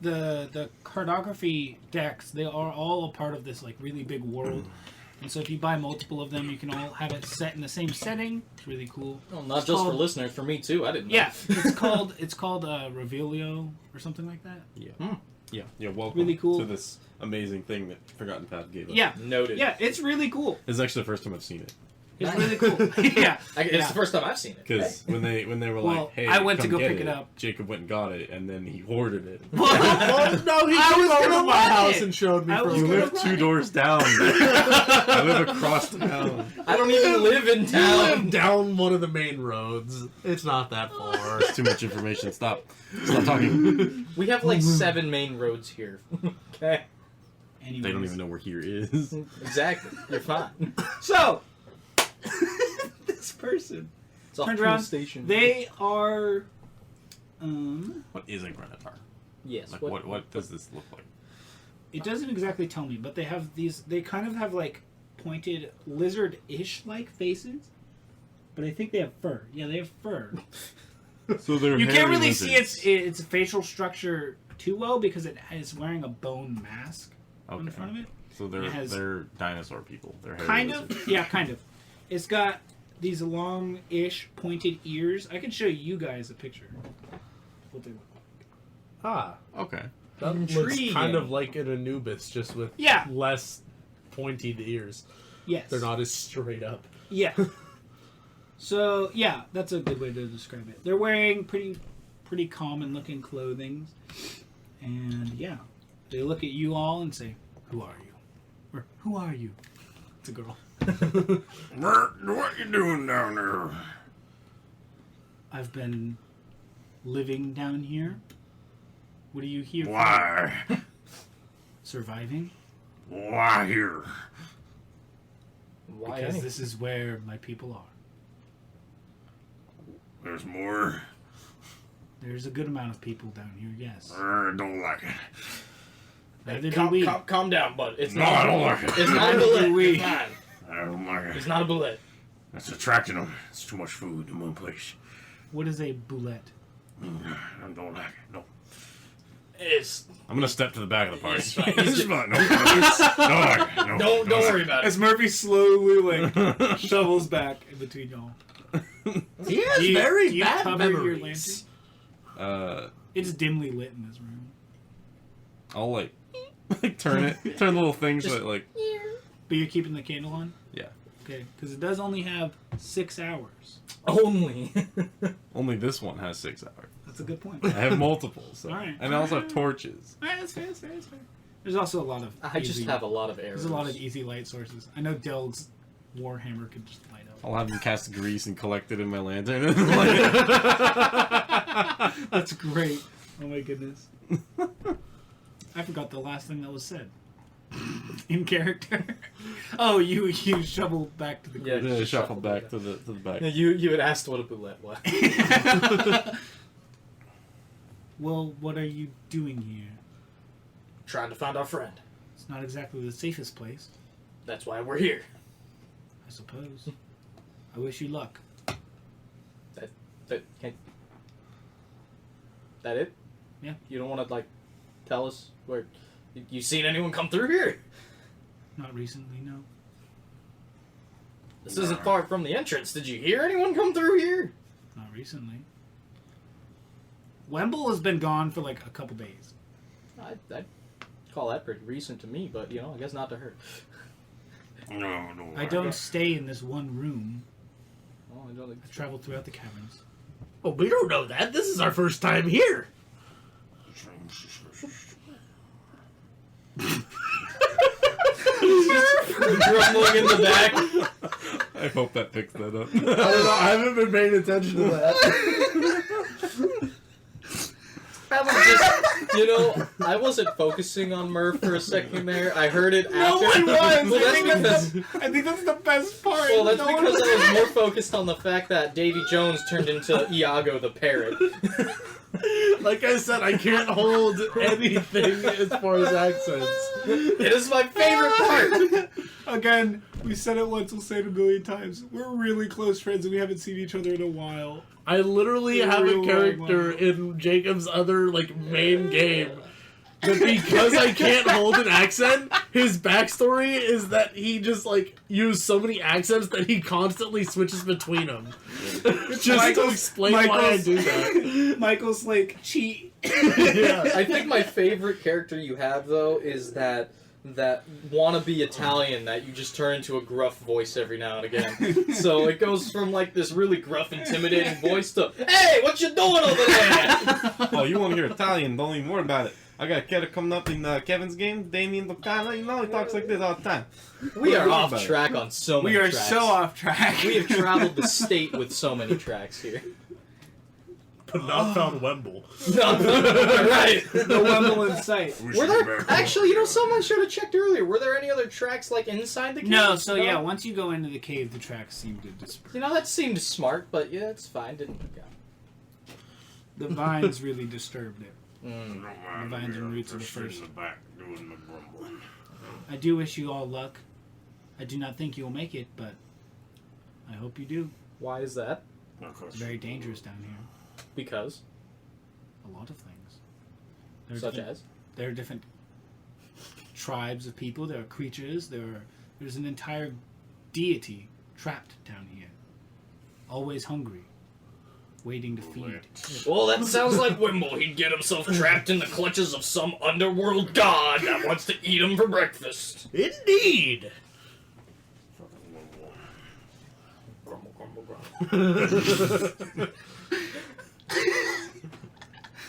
the cartography decks, they are all a part of this like really big world. And so if you buy multiple of them, you can all have it set in the same setting. It's really cool. Well, not It's just called- for listeners, for me too. I didn't know. Yeah, it's called Revelio or something like that. Yeah, welcome Really cool. to this amazing thing that Forgotten Path gave us. Yeah, Noted. yeah, it's really cool. This is actually the first time I've seen it. It's really cool. Yeah, It's the first time I've seen it. Because when they were Well, like, hey, I went to come go get pick it up. Jacob went and got it, and then he hoarded it. Oh, no, he I came was over gonna to my run house it. and showed me I for was You a gonna live bit. run 2 it. doors down. I live across town. I don't even live in You town. live down one of the main roads. It's not that far. It's too much information. Stop talking. We have like 7 main roads here. Okay. Anyways. They don't even know where here is. Exactly. You're fine. So, this person It's a turned fuel around. station. They are. What is a Granitar? Yes. Like, what does this look like? It doesn't exactly tell me, but they have these. They kind of have like pointed lizard-ish like faces, but I think they have fur. Yeah, they have fur. So they're You can't hairy really see lizards. its facial structure too well because it is wearing a bone mask on Okay. the front of it. So they're It has- they're dinosaur people. They're hairy Kind lizards. of, yeah, kind of. It's got these long-ish pointed ears. I can show you guys a picture. What they look like. Ah, Okay. that looks Intriguing. kind of like an Anubis, just with Yeah. less pointed ears. Yes. They're not as straight up. Yeah. So yeah, that's a good way to describe it. They're wearing pretty common-looking clothing, and yeah, they look at you all and say, "Who are you?" Or "Who are you?" It's a girl. What you doing down there? I've been living down here. What are you here for? Why? Surviving? Why here? Why? Because anyway? this is where my people are. There's more. There's a good amount of people down here, yes. I don't like it. Neither do we. Calm down, bud. It's No, not. I don't like it. It's not a Neither do bullet. we. It's fine. I don't like It's it. not a bullet. It's attracting them. It's too much food in one place. What is a boulette? I don't like it. No. It's I'm gonna step to the back of the party. It's fine. It's fine. No, don't like it. No, don't worry about it. As Murphy slowly shovels back in between y'all. He has Do you- very do you bad cover your memories. It's dimly lit in this room. I'll like turn the little thing so it like But you're keeping the candle on? yeah. Okay, because it does only have 6 hours. only. Only this one has 6 hours. That's a good point. I have multiples, so. Alright. And I also have torches. Alright, that's fair, that's fair, that's fair. There's also a lot of I just easy- have a lot of arrows. There's a lot of easy light sources. I know Delg's Warhammer can just light up. I'll have them cast grease and collect it in my lantern. That's great. Oh my goodness. I forgot the last thing that was said. In character. Oh, you shovel back to the Yeah. Yeah, Just shuffle shuffle back back. to the back. You had asked what a bullet was. Well, what are you doing here? Trying to find our friend. It's not exactly the safest place, That's why we're here. I suppose. I wish you luck. That it? Yeah. You don't want to like tell us where you seen anyone come through here? Not recently, no. This isn't far from the entrance. Did you hear anyone come through here? Not recently. Wemble has been gone for like a couple days. I'd call that pretty recent to me, but I guess not to her. No. I don't stay in this one room. Oh, I don't think. I've traveled throughout the caverns. Well, we don't know that. This is our first time here. Grumbling in the back. I hope that picks that up. I don't know. I haven't been paying attention to that. That was just, I wasn't focusing on Murph for a second there. I heard it after. Well, that's because, I think that's the best part. well, that's because I was more focused on the fact that Davy Jones turned into Iago the parrot. Like I said, I can't hold anything as far as accents. It is my favorite part. Again, We said it once, we'll say it a million times. We're really close friends and we haven't seen each other in a while. I literally have a character in Jacob's other, like, main game. But because I can't hold an accent, his backstory is that he just, like, used so many accents that he constantly switches between them. Just to explain why I do that. Michael's like, cheat. Yeah. I think my favorite character you have, though, is that wannabe Italian that you just turn into a gruff voice every now and again. So it goes from, like, this really gruff, intimidating voice to, "Hey, what you doing over there?" Oh, you want to hear Italian? Don't even worry about it. I got a kid coming up in Kevin's game, Damien Lucana. You know he talks like this all the time. We are off about it. track on so many We are tracks. so off track. We have traveled the state with so many tracks here. But not found Wemble. No, right. No Wemble in sight. Were there actually? You know, someone should have checked earlier. Were there any other tracks like inside the cave? No, so yeah, once you go into the cave, the tracks seem to disperse. You know, that seemed smart, but yeah, it's fine. Didn't work out. The vines really disturbed it. Mm. The vines and roots of the first. back doing my grumbling. I do wish you all luck. I do not think you'll make it, but I hope you do. Why is that? It's very dangerous down here. Because A lot of things. There are such different- as There are different tribes of people. There are creatures. There's an entire deity trapped down here. Always hungry. Waiting to feed. well, that sounds like Wimble. He'd get himself trapped in the clutches of some underworld god that wants to eat him for breakfast. Indeed! Grumble, grumble, grumble.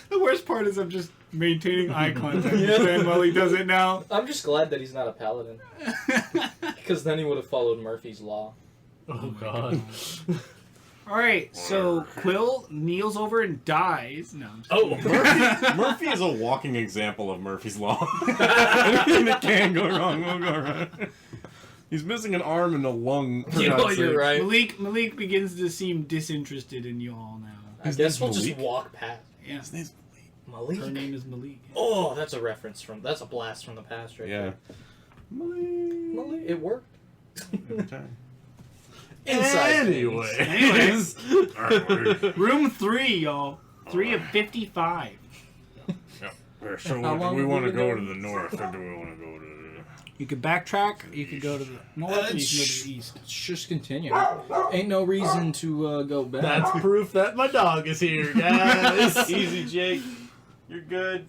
The worst part is I'm just maintaining eye contact with Ben while he does it now. I'm just glad that he's not a paladin, because then he would have followed Murphy's law. Oh, God. Alright, so Quill kneels over and dies. No, I'm just Oh, kidding. Murphy is a walking example of Murphy's Law. Anything that can go wrong will go wrong. He's missing an arm and a lung. for you know God's you're sake. right. Malik begins to seem disinterested in you all now. I guess we'll just Malik? walk past. Yeah. His name's Malik. Her name is Malik. Oh, that's a reference that's a blast from the past, right Yeah. there. Malik. It worked. Every time. Inside Anyways. Room 3, y'all. 3 of 55. So How long do we have want we to been go going? to the north or do we want to go to You could backtrack, you could go to the north, or you can go to the east. Let's just continue. Ain't no reason to go back. That's proof that my dog is here, guys. the... Easy, Jake. You're good.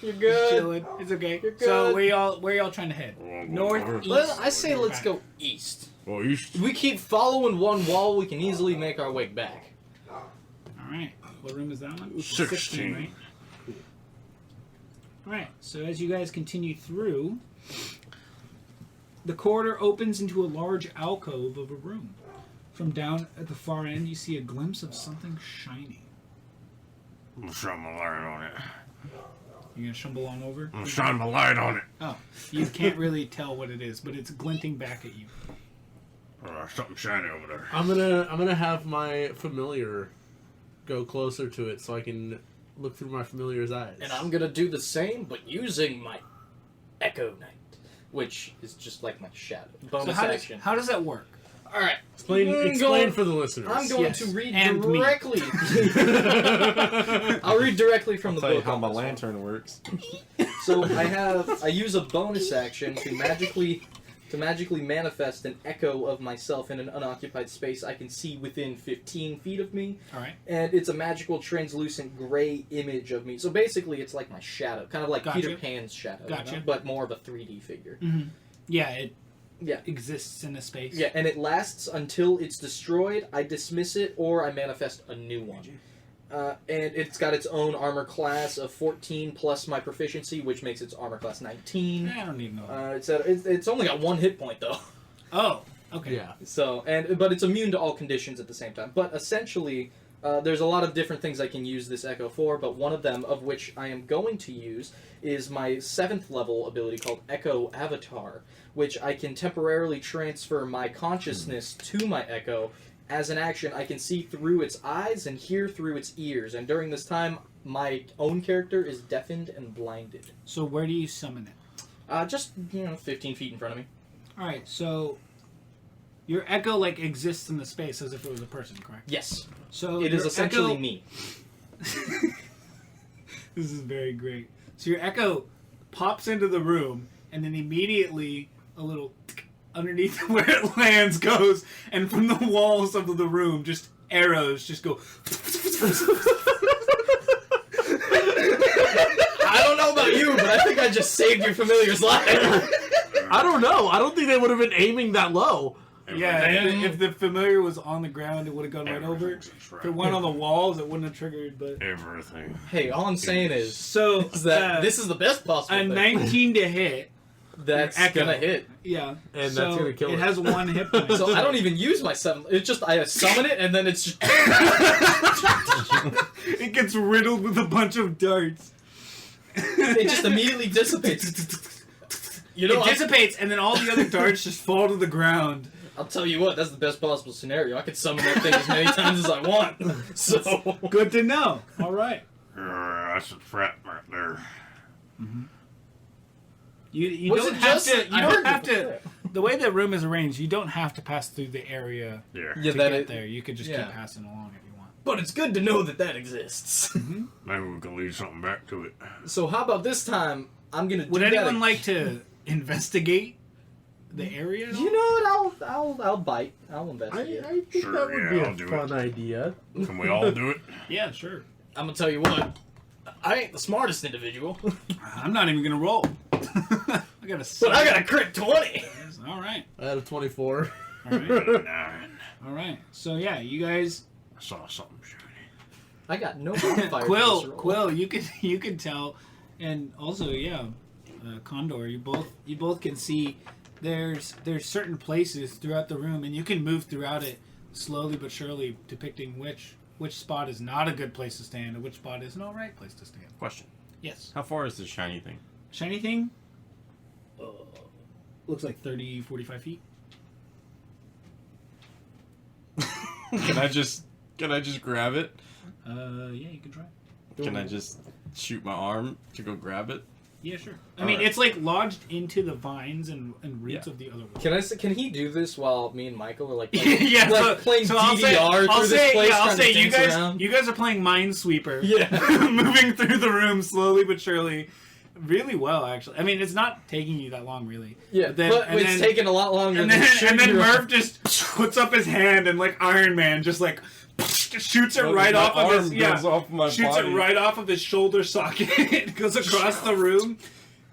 You're good. Chilling. It's okay. You're So good. where y'all trying to head? North, North, east. Well, I say let's go east. Well, you If we keep following one wall, we can easily make our way back. Alright. What room is that one? 16. Right? Alright, so as you guys continue through, the corridor opens into a large alcove of a room. From down at the far end, you see a glimpse of something shiny. I'm shining my light on it. You gonna shumble on over? I'm shining my light on it. Oh, you can't really tell what it is, but it's glinting back at you. Something shiny over there. I'm gonna have my familiar go closer to it so I can look through my familiar's eyes. And I'm gonna do the same, but using my Echo Knight, which is just like my shadow. Bonus So action. how does that work? Alright. Explain for the listeners. I'm going Yes, to read and me. directly. I'll read directly from the Tell you book. how on my this one. lantern works. So I use a bonus action to magically manifest an echo of myself in an unoccupied space I can see within 15 feet of me. Alright. And it's a magical translucent gray image of me. So basically it's like my shadow, kind of like Gotcha. Peter Pan's shadow, you Gotcha. know? But more of a 3D figure. Mm-hmm. Yeah, it Yeah. exists in a space. Yeah, and it lasts until it's destroyed. I dismiss it, or I manifest a new one. And it's got its own armor class of 14 plus my proficiency, which makes its armor class 19. I don't even know. It's only got 1 hit point though. Oh, okay. Yeah. So but it's immune to all conditions at the same time. But essentially, there's a lot of different things I can use this Echo for. But one of them, of which I am going to use, is my 7th level ability called Echo Avatar, which I can temporarily transfer my consciousness to my Echo. As an action, I can see through its eyes and hear through its ears. And during this time, my own character is deafened and blinded. So where do you summon it? Just 15 feet in front of me. Alright, so Your echo like exists in the space as if it was a person, correct? Yes. So It is your essentially echo- me. This is very great. So your echo pops into the room, and then immediately a little underneath where it lands goes, and from the walls of the room, just arrows just go. I don't know about you, but I think I just saved your familiar's life. I don't know. I don't think they would have been aiming that low. Yeah, if the familiar was on the ground, it would have gone right over. If it went on the walls, it wouldn't have triggered. But Everything. Hey, all I'm saying is so that this is the best possible a thing. 19 to hit. That's Echo. gonna hit. Yeah, And so that's gonna kill it. it. Has 1 hit point. So I don't even use my 7. It's just I summon it and then it's just It gets riddled with a bunch of darts. it just immediately dissipates. You know, It dissipates, and then all the other darts just fall to the ground. I'll tell you what, that's the best possible scenario. I can summon that thing as many times as I want. So Good to know. All right. That's a trap right there. You Was don't it have just- to. I You don't heard have it to. The way the room is arranged, you don't have to pass through the area Yeah. yeah, to that get it, there. You could just yeah. keep passing along if you want. But it's good to know that that exists. Maybe we can lead something back to it. So how about this time? I'm gonna do Would that anyone ag- like to investigate the area? at all? You know what? I'll bite. I'll I investigate. think Sure, that would yeah, be I'll a do fun idea. Can we all do it? Yeah, sure. I'm gonna tell you what. I ain't the smartest individual, I'm not even gonna roll. I got a. but I got a crit 20. All right. I had a 24. All right. 9. All right. So yeah, you guys. I saw something shiny. I got no bonfire. Quill, you can tell, and also Condor, you both can see. There's certain places throughout the room, and you can move throughout it slowly but surely, depicting which spot is not a good place to stand and which spot is an all right place to stand. Question. Yes. How far is this shiny thing? Shiny thing. Looks like 30, 45 feet. Can I just grab it? Yeah, you can try. Can I just shoot my arm to go grab it? Yeah, sure. I All mean, right. it's like lodged into the vines and roots Yeah. of the other wall. Can he do this while me and Michael are like Yeah, playing I'll say- DDR I'll through say, this place yeah, I'll trying say to you dance around? guys are playing Minesweeper. Yeah. Moving through the room slowly but surely. Really well, actually. I mean, it's not taking you that long, really. Yeah, But then- but and it's then- taking a lot longer And than then shooting your- Murph just puts up his hand and like Iron Man just like shoots it Well, right my off of arm his goes off my shoots body. it right off of his shoulder socket. It goes across the room.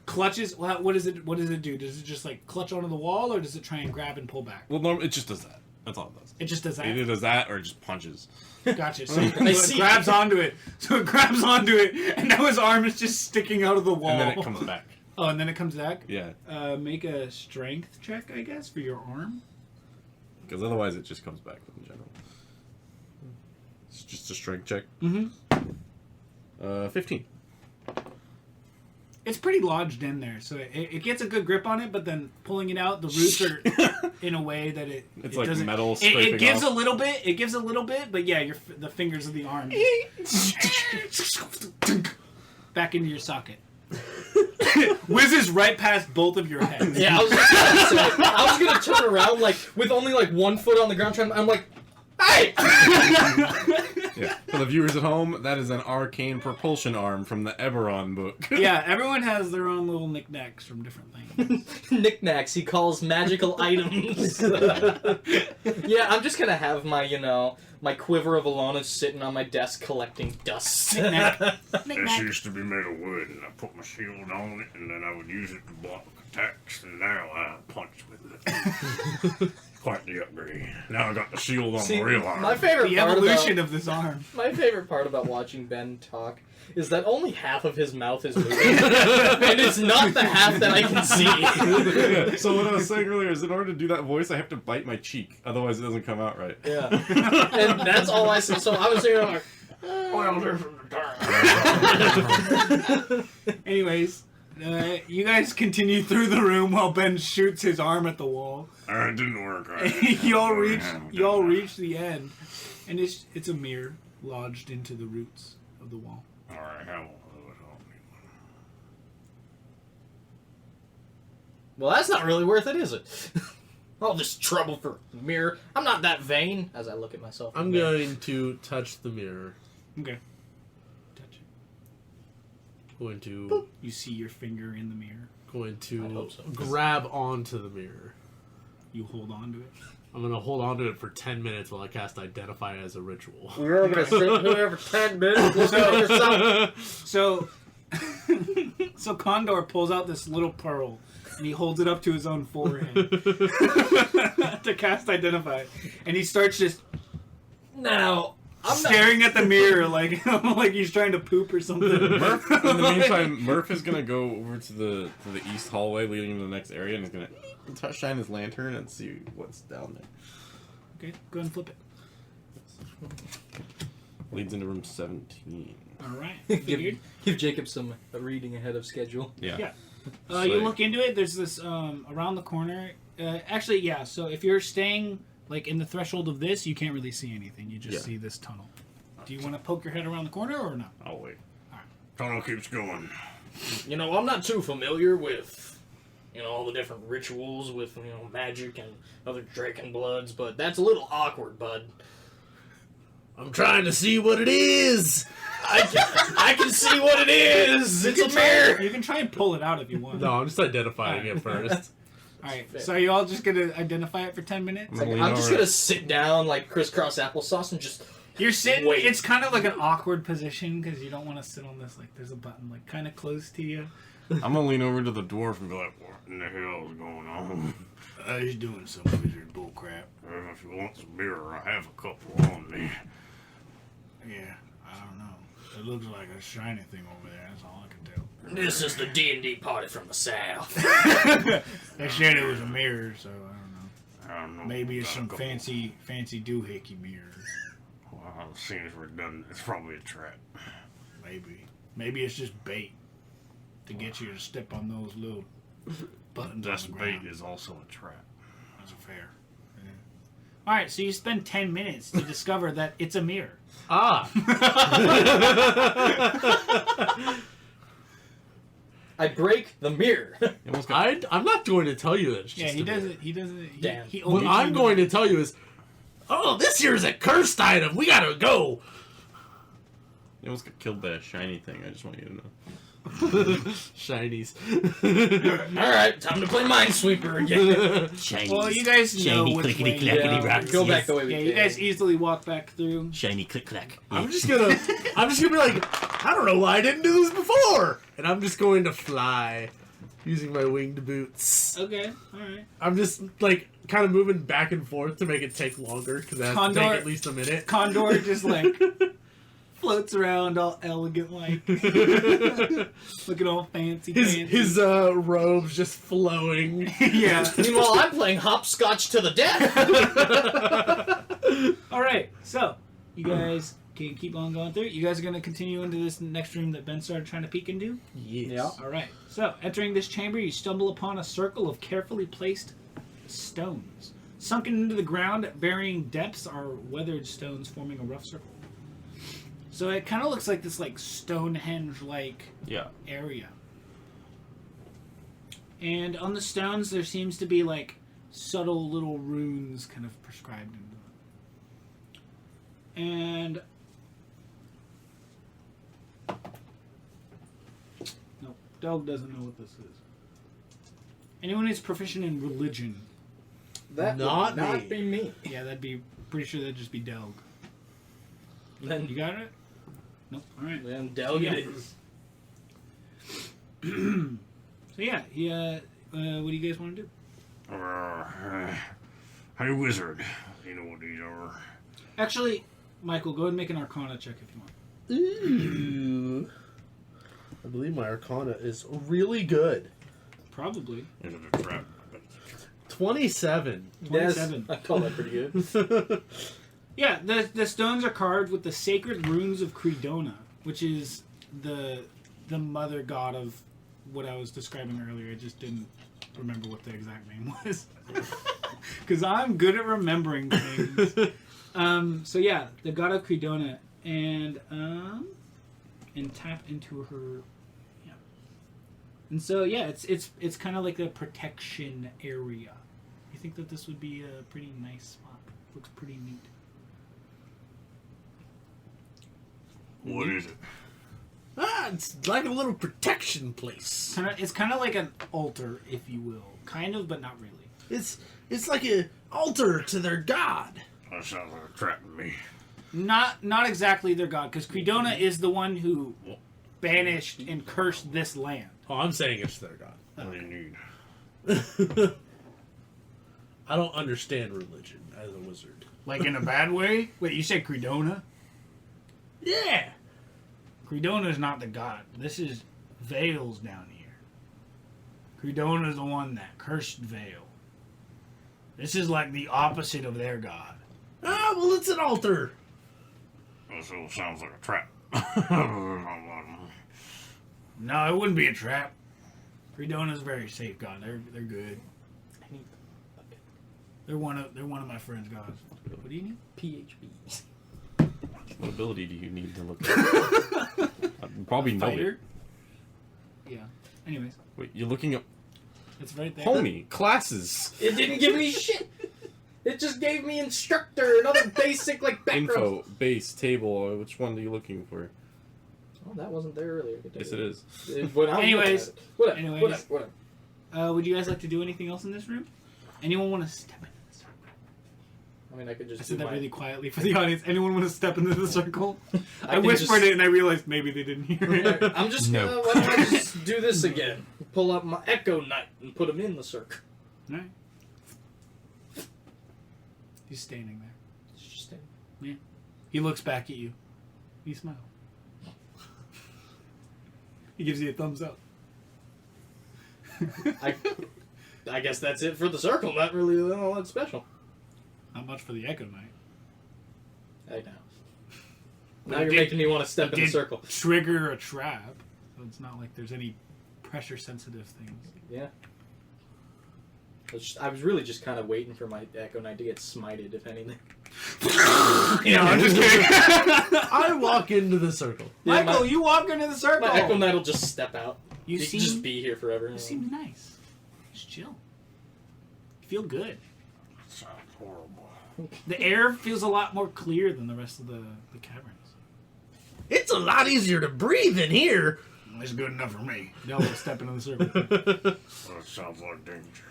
Clutches. What does it do? Does it just like clutch onto the wall, or does it try and grab and pull back? Well, no, it just does that. That's all it does. It just does that. Either does that or it just punches. Gotcha. So, I it see. grabs onto it. So it grabs onto it, and now his arm is just sticking out of the wall. And then it comes back. Oh, and then it comes back. Yeah. Make a strength check, I guess, for your arm. Because otherwise it just comes back in general. It's just a strength check. Mm-hmm. 15. It's pretty lodged in there, so it gets a good grip on it. But then pulling it out, the roots are in a way that it Like doesn't. metal scraping It gives off. a little bit. It gives a little bit, but yeah, the fingers of the arm back into your socket. Whizzes right past both of your heads. Yeah, I was gonna turn around like with only like 1 foot on the ground. I'm like, hey! Yeah. For the viewers at home, that is an arcane propulsion arm from the Eberron book. Yeah, everyone has their own little knickknacks from different things. Knickknacks he calls magical items. Yeah, I'm just gonna have my my quiver of Alana sitting on my desk collecting dust. Knick-knack. This Knick-knack. used to be made of wood, and I put my shield on it, and then I would use it to block attacks, and now I punch with it. Quite the upgrade. Now I got the shield on See, my real arm. my favorite The part evolution about, of this arm. my favorite part about watching Ben talk is that only half of his mouth is moving, and it's not the half that I can see. Yeah, so what I was saying earlier is in order to do that voice, I have to bite my cheek. Otherwise, it doesn't come out right. Yeah, and that's all I see. So I was thinking like, well, there's the dark. Anyways, you guys continue through the room while Ben shoots his arm at the wall. It didn't work right. y'all reach the end, and it's a mirror lodged into the roots of the wall. Alright, how Well, that's not really worth it, is it? All this trouble for a mirror. I'm not that vain. As I look at myself. I'm going to touch the mirror. Okay. Touch it. Going to Boop. You see your finger in the mirror. going I to hope so. grab onto the mirror. You hold on to it. I'm gonna hold on to it for 10 minutes while I cast Identify as a ritual. We're gonna sit here for 10 minutes listening to something. So Condor pulls out this little pearl and he holds it up to his own forehead to cast Identify, and he starts just Now, I'm not... staring at the mirror like like he's trying to poop or something. Murph, in the meantime, Murph is gonna go over to the east hallway leading to the next area, and he's gonna shine his lantern and see what's down there. Okay, go ahead and flip it. Leads into room 17. All right, figured. Give Jacob some reading ahead of schedule. Yeah. You look into it. There's this around the corner. Actually, yeah. So if you're staying like in the threshold of this, you can't really see anything. You just see this tunnel. Do you want to poke your head around the corner or not? I'll wait. All right. Tunnel keeps going. You know, I'm not too familiar with, all the different rituals with, magic and other Draken Bloods, but that's a little awkward, bud. I'm trying to see what it is! I can see what it is! It's a mirror! You can try and pull it out if you want. No, I'm just identifying it first. Alright, so are you all just going to identify it for 10 minutes? I'm just gonna sit down like crisscross applesauce and just... You're sitting, Wait. it's kind of like an awkward position because you don't want to sit on this, like there's a button like kind of close to you. I'm gonna lean over to the dwarf and be like, what in the hell is going on? He's doing some wizard bullcrap. If you want some beer, I have a couple on me. Yeah, I don't know. It looks like a shiny thing over there, that's all I can tell. This is the D&D party from the south. They said it was a mirror, so I I don't know. Maybe it's Got a some couple. fancy doohickey mirror. Well, it seems redundant. It's probably a trap. Maybe it's just bait to get you to step on those little buttons. This on the bait ground. is also a trap. That's fair. Yeah. All right, so you spend 10 minutes to discover that it's a mirror. Ah! I break the mirror. You almost got I'm not going to tell you that it's Yeah, just he a does mirror. it. He does it. Damn. He What omits I'm you. going to tell you is, oh, this here is a cursed item. We gotta go. You almost got killed by a shiny thing. I just want you to know. Shinies. Alright, time to play Minesweeper again. Shiny. Well, you guys know Shiny which clickety way. clackety Yeah, rocks. go yes. back the way we Yeah, came. you guys easily walk back through. Shiny click clack. I'm just gonna be like, I don't know why I didn't do this before, and I'm just going to fly using my winged boots. Okay, all right. I'm just like kind of moving back and forth to make it take longer because it has to Condor- take at least a minute. Condor just like floats around all elegant like, looking all fancy. His robes just flowing. Yeah. Meanwhile, I'm playing hopscotch to the death. All right, so you guys can keep on going through. You guys are gonna continue into this next room that Ben started trying to peek into. Yes. Yeah. All right. So entering this chamber, you stumble upon a circle of carefully placed stones. Sunken into the ground at varying depths are weathered stones forming a rough circle. So it kind of looks like this like Stonehenge-like Yeah. area. And on the stones, there seems to be like subtle little runes kind of prescribed into them. And no, Doug doesn't know what this is. Anyone who's proficient in religion, That Not would not me. be me. yeah, that'd be pretty sure that'd just be Delg. Then, You got it? Nope. All right. then Delg Yeah. it is. So yeah, what do you guys want to do? Hey, wizard. You know what these are? Actually, Michael, go ahead and make an Arcana check if you want. Ooh. I believe my Arcana is really good. Probably. Is it a trap? 27. 27. Yes, I call that pretty good. Yeah, the stones are carved with the sacred runes of Credona, which is the mother god of what I was describing earlier. I just didn't remember what the exact name was. Because I'm good at remembering things. So yeah, the god of Credona, and tap into her. Yeah. And so yeah, it's kind of like a protection area you think that this would be a pretty nice spot? Looks pretty neat. What is it? It's like a little protection place. It's kind of like an altar, if you will. Kind of, but not really. It's like an altar to their god. That sounds like a trap to me. Not exactly their god, because Credona is the one who banished and cursed this land. Oh, I'm saying it's their god. What do you need? I don't understand religion as a wizard. Like in a bad way? Wait, you said Credona? Yeah. Credona is not the god. This is Vale's down here. Credona is the one that cursed Vale. This is like the opposite of their god. Ah, well, it's an altar. This all sounds like a trap. No, it wouldn't be a trap. Credona's a very safe god. They're good. They're one of my friend's gods. What do you need? PHB. What ability do you need to look at? I'd probably know it. Fighter? Yeah. Anyways, Wait, you're looking up it's right there. homie classes It didn't give me shit. It just gave me instructor and other basic like background. info base table. Which one are you looking for? Oh, that wasn't there earlier. Yes, it is. Anyways. Whatever. Anyways. Whatever. Would you guys like to do anything else in this room? Anyone want to step into the circle? I mean, I could just I do said that my... really quietly for the audience. Anyone want to step into the circle? I can whispered just- it and I realized maybe they didn't hear it. I'm just No. why don't I just do this again? Pull up my Echo Knight and put him in the circle. Alright. He's standing there. It's just a- He looks back at you. You smile. He gives you a thumbs up. I guess that's it for the circle. Not really all that special. Not much for the Echo Knight. I know. But Now it you're did- making me want to step in the did circle. Trigger a trap. So it's not like there's any pressure sensitive things. Yeah. I was really just kind of waiting for my Echo Knight to get smited, if anything. Yeah, I'm just kidding. I walk into the circle. Yeah, Michael, my- you walk into the circle. My Echo Knight will just step out. You He seem can just be here forever. You seem nice. Just chill. You feel good. Sounds horrible. The air feels a lot more clear than the rest of the caverns. It's a lot easier to breathe in here. It's good enough for me. No one's stepping in the circle. That sounds like danger.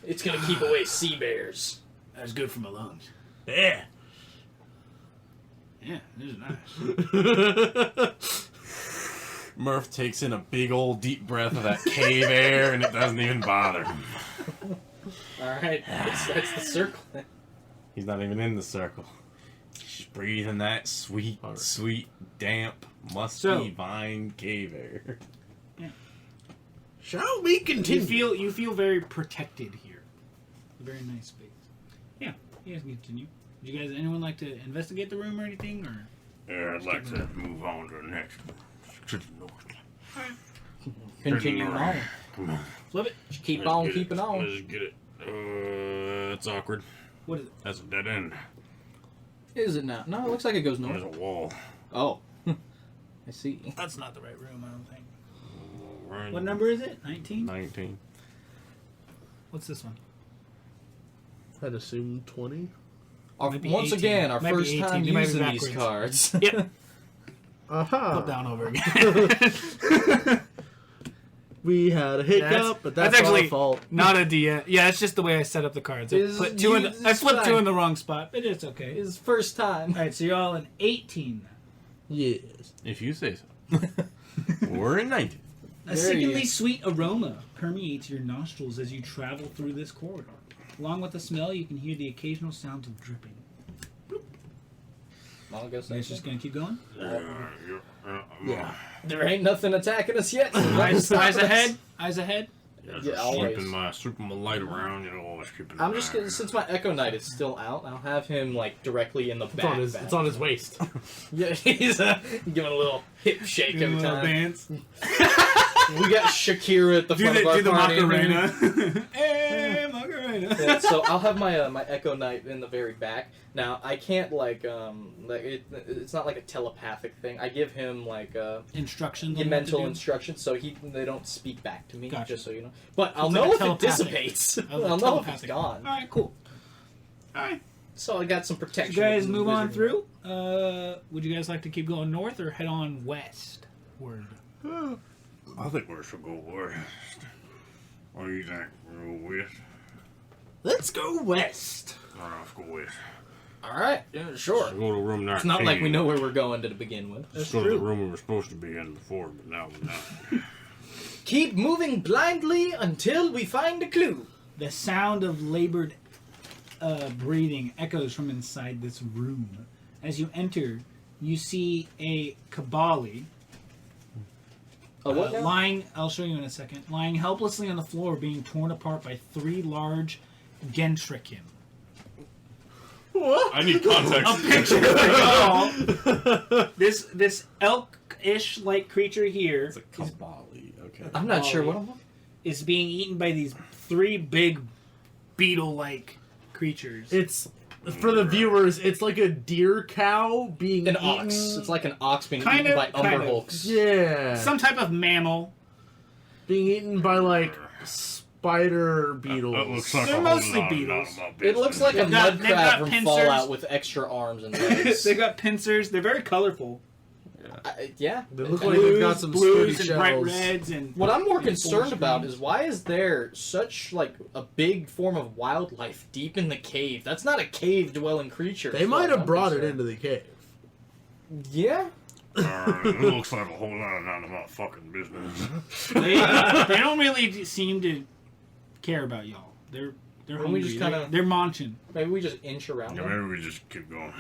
It's gonna keep away sea bears. That's good for my lungs. Yeah. Yeah, this is nice. Murph takes in a big old deep breath of that cave air, and it doesn't even bother him. Alright, that's the circle. He's not even in the circle. Just breathing that sweet, sweet, damp, musky, So- vine cave air. Shall we continue? You feel very protected here. A very nice space. Yeah, you guys can continue. Would you guys, anyone like to investigate the room or anything, or? Yeah, I'd like to move on to the next one. To the north. Continue Turn on. around. Come on. Flip it. Just keep Let's on get keeping it. on. Let's get it. It's awkward. What is it? That's a dead end. Is it now? No, it looks like it goes There's north. a wall. Oh. I see. That's not the right room, I don't think. Right. What number is it? 19? 19. What's this one? I'd assume 20. Might be Once 18. again, our Might be first 18. time You might be using these backwards. cards. Yep. Aha. Flip down over again. We had a hiccup, but that's actually our fault. not a DM. Yeah, it's just the way I set up the cards. I, Is- put two in it's I flipped two fine. in the wrong spot, but it's okay. His first time. All right, so you're all in 18 now. Yes. If you say so. We're in 19. A There you sickeningly go. sweet aroma permeates your nostrils as you travel through this corridor. Along with the smell, you can hear the occasional sounds of dripping. I'll go So it's just gonna keep going. Yeah. There ain't nothing attacking us yet. Eyes ahead. Eyes ahead. Yeah, always. Sweeping my light around, always keeping. I'm just gonna, since my Echo Knight is still out, I'll have him like directly in the It's back. on his, it's on his waist. Yeah, he's giving a little hip shake Do a every little time. dance. We got Shakira at the Do front of our the party. Macarena. Hey, Macarena. Yeah, so I'll have my my Echo Knight in the very back. Now I can't it's not like a telepathic thing. I give him like Instructions. on what to mental do? instructions, so they don't speak back to me. Gotcha. Just so you know. But I'll like know a if it telepathic. dissipates. Oh, I'll know if it's telepathic. gone. All right, cool. All right, So I got some you protection. guys with the move on wizard. through. Would you guys like to keep going north or head on west? Word. I think we should go west. What do you think? We'll go west? Let's go west. All right, let's go west. All right, yeah, sure. Let's go to room 19. It's not like we know where we're going to begin with. Let's go to the room we were supposed to be in before, but now we're not. Keep moving blindly until we find a clue. The sound of labored breathing echoes from inside this room. As you enter, you see a Kabali What now? lying. I'll show you in a second. Lying helplessly on the floor, being torn apart by 3 large Gentrikim. I need context. This elk-ish like creature here It's a Kabali. Okay. I'm not sure what. is being eaten by these 3 big beetle-like creatures. It's for the viewers. It's like a deer cow being An eaten. ox. It's like an ox being Kind eaten of, by kind of. umberhulks. Yeah, some type of mammal. being eaten by like spider beetles. That looks like They're a whole mostly lot beetles. of my It looks business. like a They've got mudcrab from pincers. Fallout with extra arms and legs. They've got pincers. They're very colorful. Yeah. They look like they've got some blues sturdy and bright shells. reds and. What I'm more and concerned full about screens. is why is there such like a big form of wildlife deep in the cave? That's not a cave-dwelling creature. They as might far as have I'm brought it concerned. into the cave. Yeah. It looks like a whole lot of none of my fucking business. They don't really seem to care about y'all. They're Well, hungry. we just kinda- they're munching. Maybe we just inch around Yeah, them. maybe we just keep going.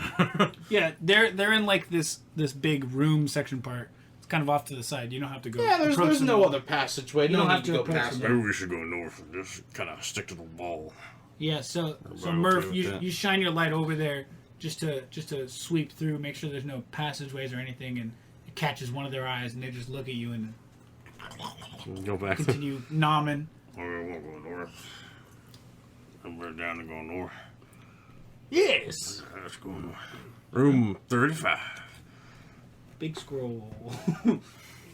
Yeah, they're in like this big room section part. It's kind of off to the side. You don't have to go. Yeah, approach there's them no all. other passageway. You No don't need have to to go approach past them. them. Maybe we should go north and just kind of stick to the wall. Yeah, so Everybody Murph, okay with that? you shine your light over there just to sweep through, make sure there's no passageways or anything, and it catches one of their eyes, and they just look at you and Go back. continue nomming. Or we won't go north. And we're down to go north. Yes. Let's go north. Room 35. Big scroll.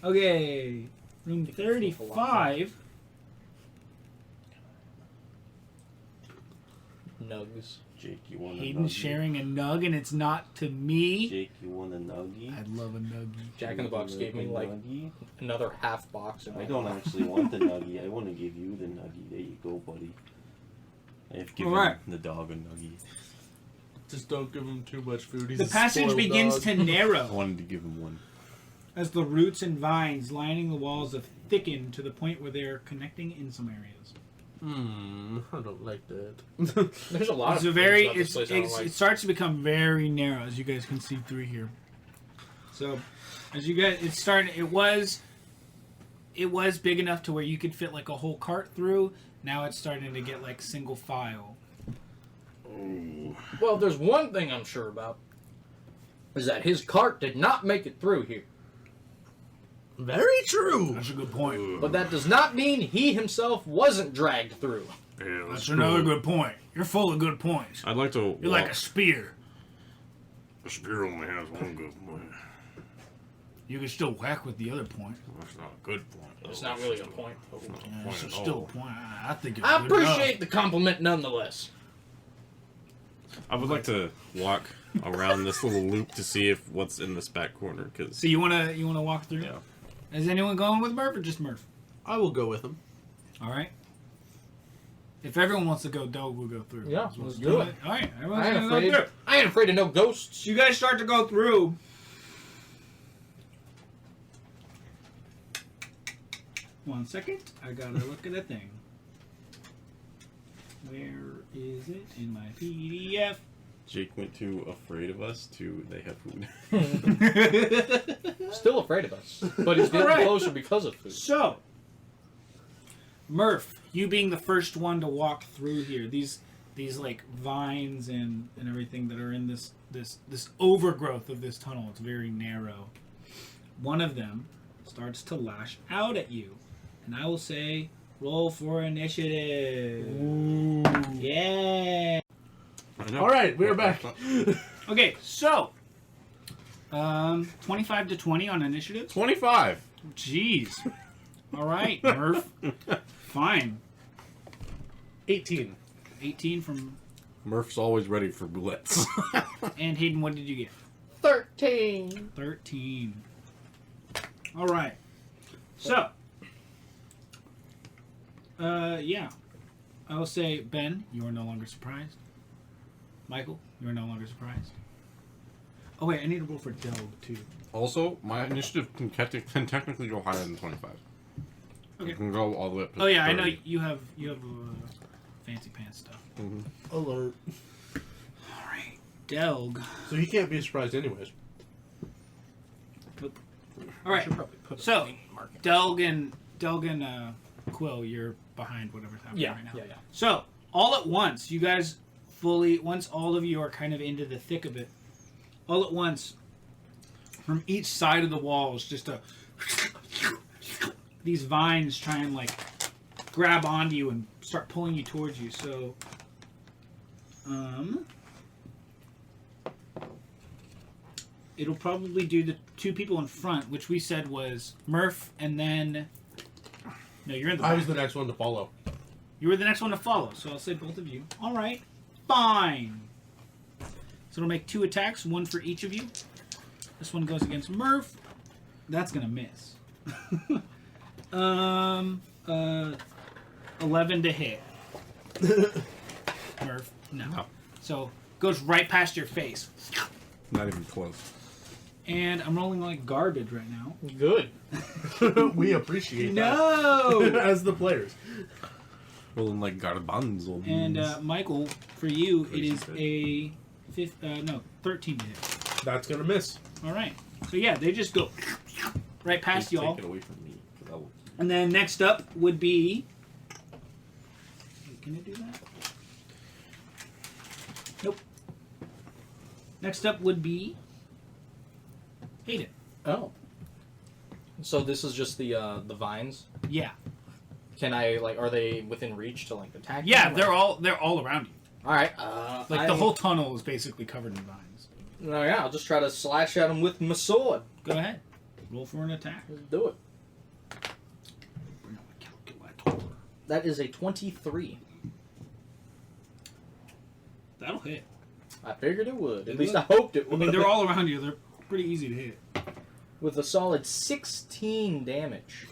Okay, room 35. Nugs. Jake, you want a Hayden's nuggie? sharing a nug, and it's not to me. Jake, you want a nuggie? I'd love a nuggie. Jack in the Box gave me like Nuggie? another half box. In I my don't actually want the nuggie. I want to give you the nuggie. There you go, buddy. I've given Alright. the dog a nuggie. Just don't give him too much food. He's The a passage spoiled begins dog. to I narrow wanted to give him one. as the roots and vines lining the walls have thickened to the point where they are connecting in some areas. I don't like that. There's a lot It's of a very things about this place I don't like. it starts to become very narrow, as you guys can see through here. So, as you guys, it was big enough to where you could fit like a whole cart through. Now it's starting to get like single file. Ooh. Well, there's one thing I'm sure about. Is that his cart did not make it through here. Very true. That's a good point. But that does not mean he himself wasn't dragged through. Yeah, That's another good point. You're full of good points. I'd like to. You're like a spear. The spear only has one good point. You can still whack with the other point. That's not a good point. It's not really a point. It's not a Yeah, point it's at still all. a point. I think it's I good enough. appreciate the compliment nonetheless. I would like to walk around this little loop to see if what's in this back corner. Cause So you wanna walk through? yeah, Is anyone going with Murph or just Murph? I will go with him. All right. If everyone wants to go, Doug will go through. Yeah, So let's do do it. it. All right, everyone's I ain't gonna go afraid. through. I ain't afraid of no ghosts. So you guys start to go through. One second, I gotta look at a thing. Where is it in my PDF? Jake went to afraid of us to they have food. Still afraid of us, but he's getting Alright. closer because of food. So, Murph, you being the first one to walk through here, these like vines and everything that are in this overgrowth of this tunnel, it's very narrow. One of them starts to lash out at you, and I will say, roll for initiative. Ooh. Yeah. All right, we're back. Okay, so 25 to 20 on initiative. 25. Jeez. All right, Murph. Fine. 18. 18 from. Murph's always ready for blitz. And Hayden, what did you get? 13. 13. All right. So, yeah. I will say, Ben, you are no longer surprised. Michael, you are no longer surprised. Oh, wait, I need to roll for Delg, too. Also, my initiative can technically go higher than 25. Okay. It can go all the way up to Oh, yeah, 30. I know you have fancy pants stuff. Alert. All right. Delg. So he can't be surprised anyways. All right. So, Delg and Quill, you're behind whatever's happening right now. Yeah. So, all at once, you guys once all of you are kind of into the thick of it, all at once, from each side of the walls, just these vines try and like grab onto you and start pulling you towards you. So, it'll probably do the two people in front, which we said was Murph, and then no, you're in the I back. was the next one to follow. You were the next one to follow, so I'll say both of you. All right, fine. So it'll make 2 attacks, 1 for each of you. This one goes against Murph. That's gonna miss. 11 to hit. Murph, no. So goes right past your face. Not even close. And I'm rolling like garbage right now. Good. We appreciate No. that as the players. Rolling like garbanzo. And Michael, for you, it is Crazy a 13 to hit. That's gonna miss. All right. So yeah, they just go right past y'all. Take it away from me. 'Cause I will... And then next up would be. Wait, can it do that? Nope. Next up would be Haden. Oh. So this is just the vines. Yeah. Can I are they within reach to attack? Yeah, them? they're all around you. All right. The whole tunnel is basically covered in vines. Oh yeah, I'll just try to slash at them with my sword. Go ahead. Roll for an attack. Let's do it. Bring out my calculator. That is a 23. That'll hit. I figured it would. At It least would. I hoped it I would. mean, they're all around you. They're pretty easy to hit. With a solid 16 damage.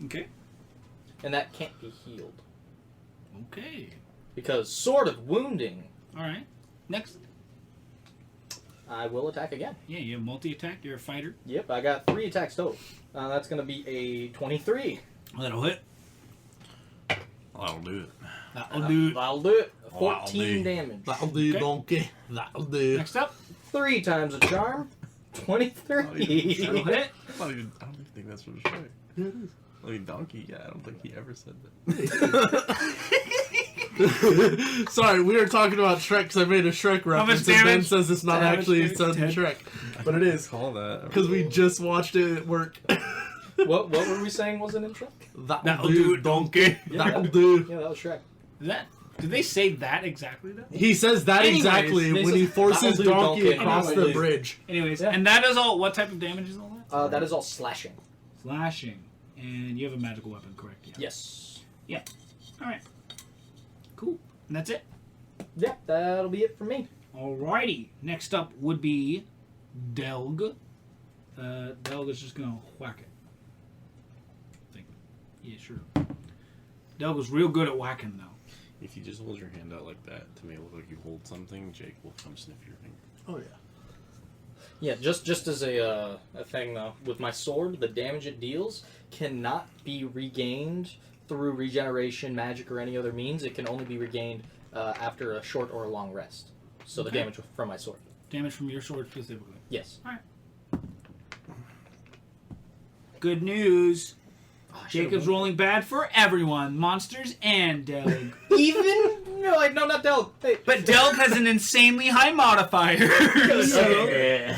Okay. And that can't be healed. Okay. Because Sword of Wounding, All right. Next. I will attack again. Yeah, you have multi-attack. You're a fighter. Yep, I got 3 attacks total. That's going to be a 23. That'll hit. I'll do it. That'll do. That'll do it. That'll 14 do. damage. That'll do, Okay. donkey. That'll do. Next up. 3 times a charm. 23. That'll hit. I don't even think that's what it's right. Yeah, it is. I mean, donkey, yeah, I don't think he ever said that. Sorry, we were talking about Shrek because I made a Shrek reference. And Ben damage? says it's not Damage actually to says in 10. Shrek, but it is Call that. because we just watched it at work. What were we saying wasn't in Shrek? That'll do, donkey. Yeah, That'll that- do. Yeah, that was Shrek. Is that? Did they say that exactly though? He says that Anyways, exactly they when he said, forces "That'll do, donkey donkey." across the Anyways. bridge. Anyways, Yeah. and that is all. What type of damage is all that? That is all slashing. Slashing. And you have a magical weapon, correct? Yeah. Yes. All right. Cool. And that's it. Yep, that'll be it for me. Alrighty. Next up would be Delg. Delg is just gonna whack it. I think. Yeah, sure. Delg was real good at whacking though. If you just hold your hand out like that to make it look like you hold something, Jake will come sniff your finger. Oh yeah. Yeah, just as a thing though, with my sword, the damage it deals cannot be regained through regeneration, magic, or any other means. It can only be regained after a short or a long rest. So the Okay. damage from my sword. Damage from your sword specifically. Yes. Good news. Oh, Jacob's rolling bad for everyone, monsters and Delg. Even no, not Del. Hey. But Delg has an insanely high modifier. So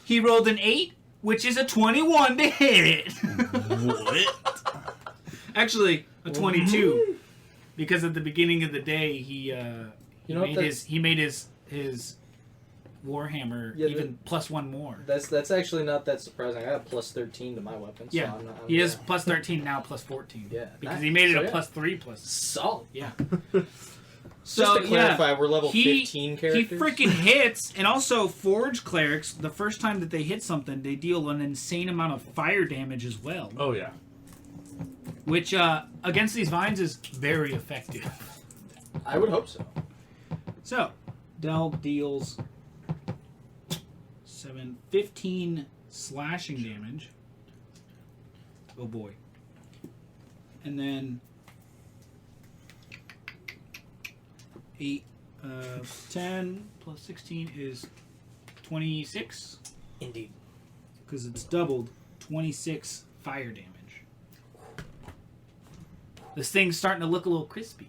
he rolled an 8, which is a 21 to hit. Actually, a 22. Because at the beginning of the day, he You know, He made his Warhammer Yeah, even +1 more. that's actually not that surprising. I have +13 to my weapon. So Yeah, I'm not, he is +13 now, +14. Yeah, because nice. he made it So, a yeah. +3+. solid. Yeah. Just to clarify, we're level 15 characters. He freaking hits, and also Forge Clerics, the first time that they hit something, they deal an insane amount of fire damage as well. Oh yeah. Which, against these vines, is very effective. I would hope so. So, Delg deals 15 slashing damage. Oh boy. And then 10 plus 16 is 26. Indeed. Because it's doubled. 26 fire damage. This thing's starting to look a little crispy.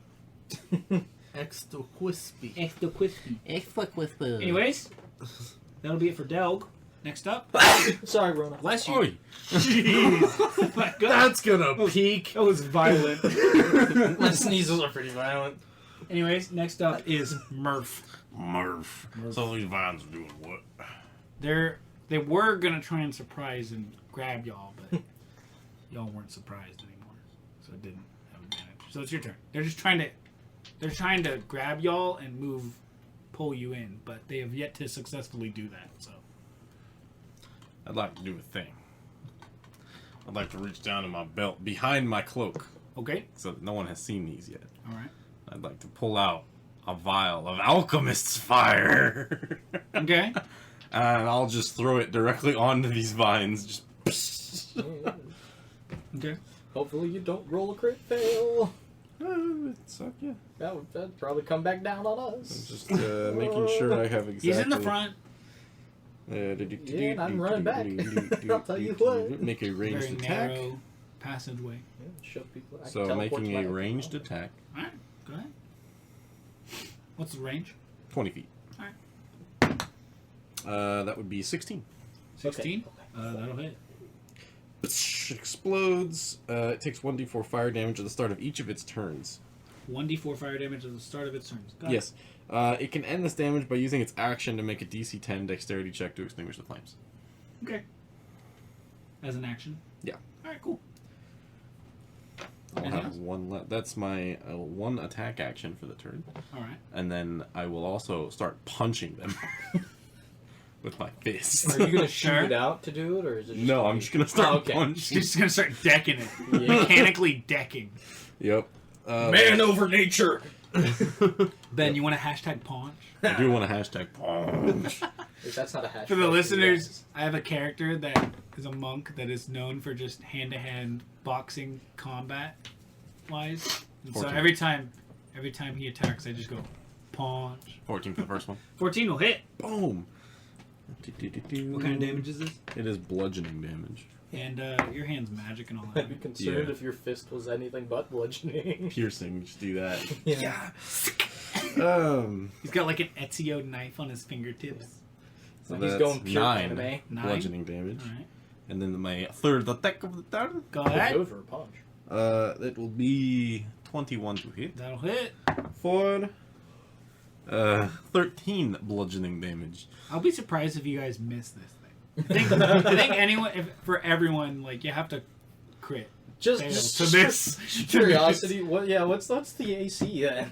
Extra crispy. Extra crispy. Extra crispy. Anyways, that'll be it for Delg. Next up. Sorry, Rona. Bless you. Oi. Jeez. My God. That's gonna peak. That was violent. My sneezes are pretty violent. Anyways, next up is Murph. Murph. So these vines are doing what? They were gonna try and surprise and grab y'all, but y'all weren't surprised anymore, so it didn't have advantage. So it's your turn. They're trying to grab y'all and pull you in, but they have yet to successfully do that. So I'd like to do a thing. I'd like to reach down in my belt behind my cloak, okay, so that no one has seen these yet. all right, I'd like to pull out a vial of alchemist's fire. okay. And I'll just throw it directly onto these vines. Just Okay. Hopefully you don't roll a crit fail. yeah. That'd probably come back down on I'm us. just making sure I have exactly. He's in the front. Yeah, I'm running back. I'll tell you what. Make a ranged Very attack. narrow passageway. Yeah, show people. I can So teleport making to a my- ranged attack, All right, go ahead. What's the range? 20 feet. All right. That would be 16. 16. Okay. That'll hit. Explodes. It takes 1d4 fire damage at the start of each of its turns. 1d4 fire damage at the start of its turns. Got it. Yes. It can end this damage by using its action to make a DC 10 dexterity check to extinguish the flames. Okay. As an action. Yeah. All right. Cool. I'll Anything have else? one left. That's my one attack action for the turn. All right. And then I will also start punching them with my fist. Are you gonna Sure. shoot it out to do it, or is it? Just No, I'm just gonna start Oh, okay. punching. He's just gonna start decking it. Yeah. Mechanically decking. Yep. Man over nature. Ben, you want a hashtag paunch? I do want a hashtag punch. That's not a hashtag. For the listeners, I have a character that is a monk that is known for just hand-to-hand boxing combat wise. And so 14. every time he attacks, I just go paunch. 14 for the first one. 14 will hit. Boom. What kind of damage is this? It is bludgeoning damage. And your hand's magic and all I'd be that. concerned Yeah. if your fist was anything but bludgeoning. Piercing, just do that. Yeah. He's got like an Ezio knife on his fingertips. So He's that's going pure 9 anime. 9? bludgeoning damage. All right. And then my third attack of the turn. Go ahead. Over a punch. That will be 21 to hit That'll hit. for 13 bludgeoning damage. I'll be surprised if you guys miss this thing. I think anyone, for everyone, like you have to crit. Just to miss. curiosity. What? Yeah. What's the AC then?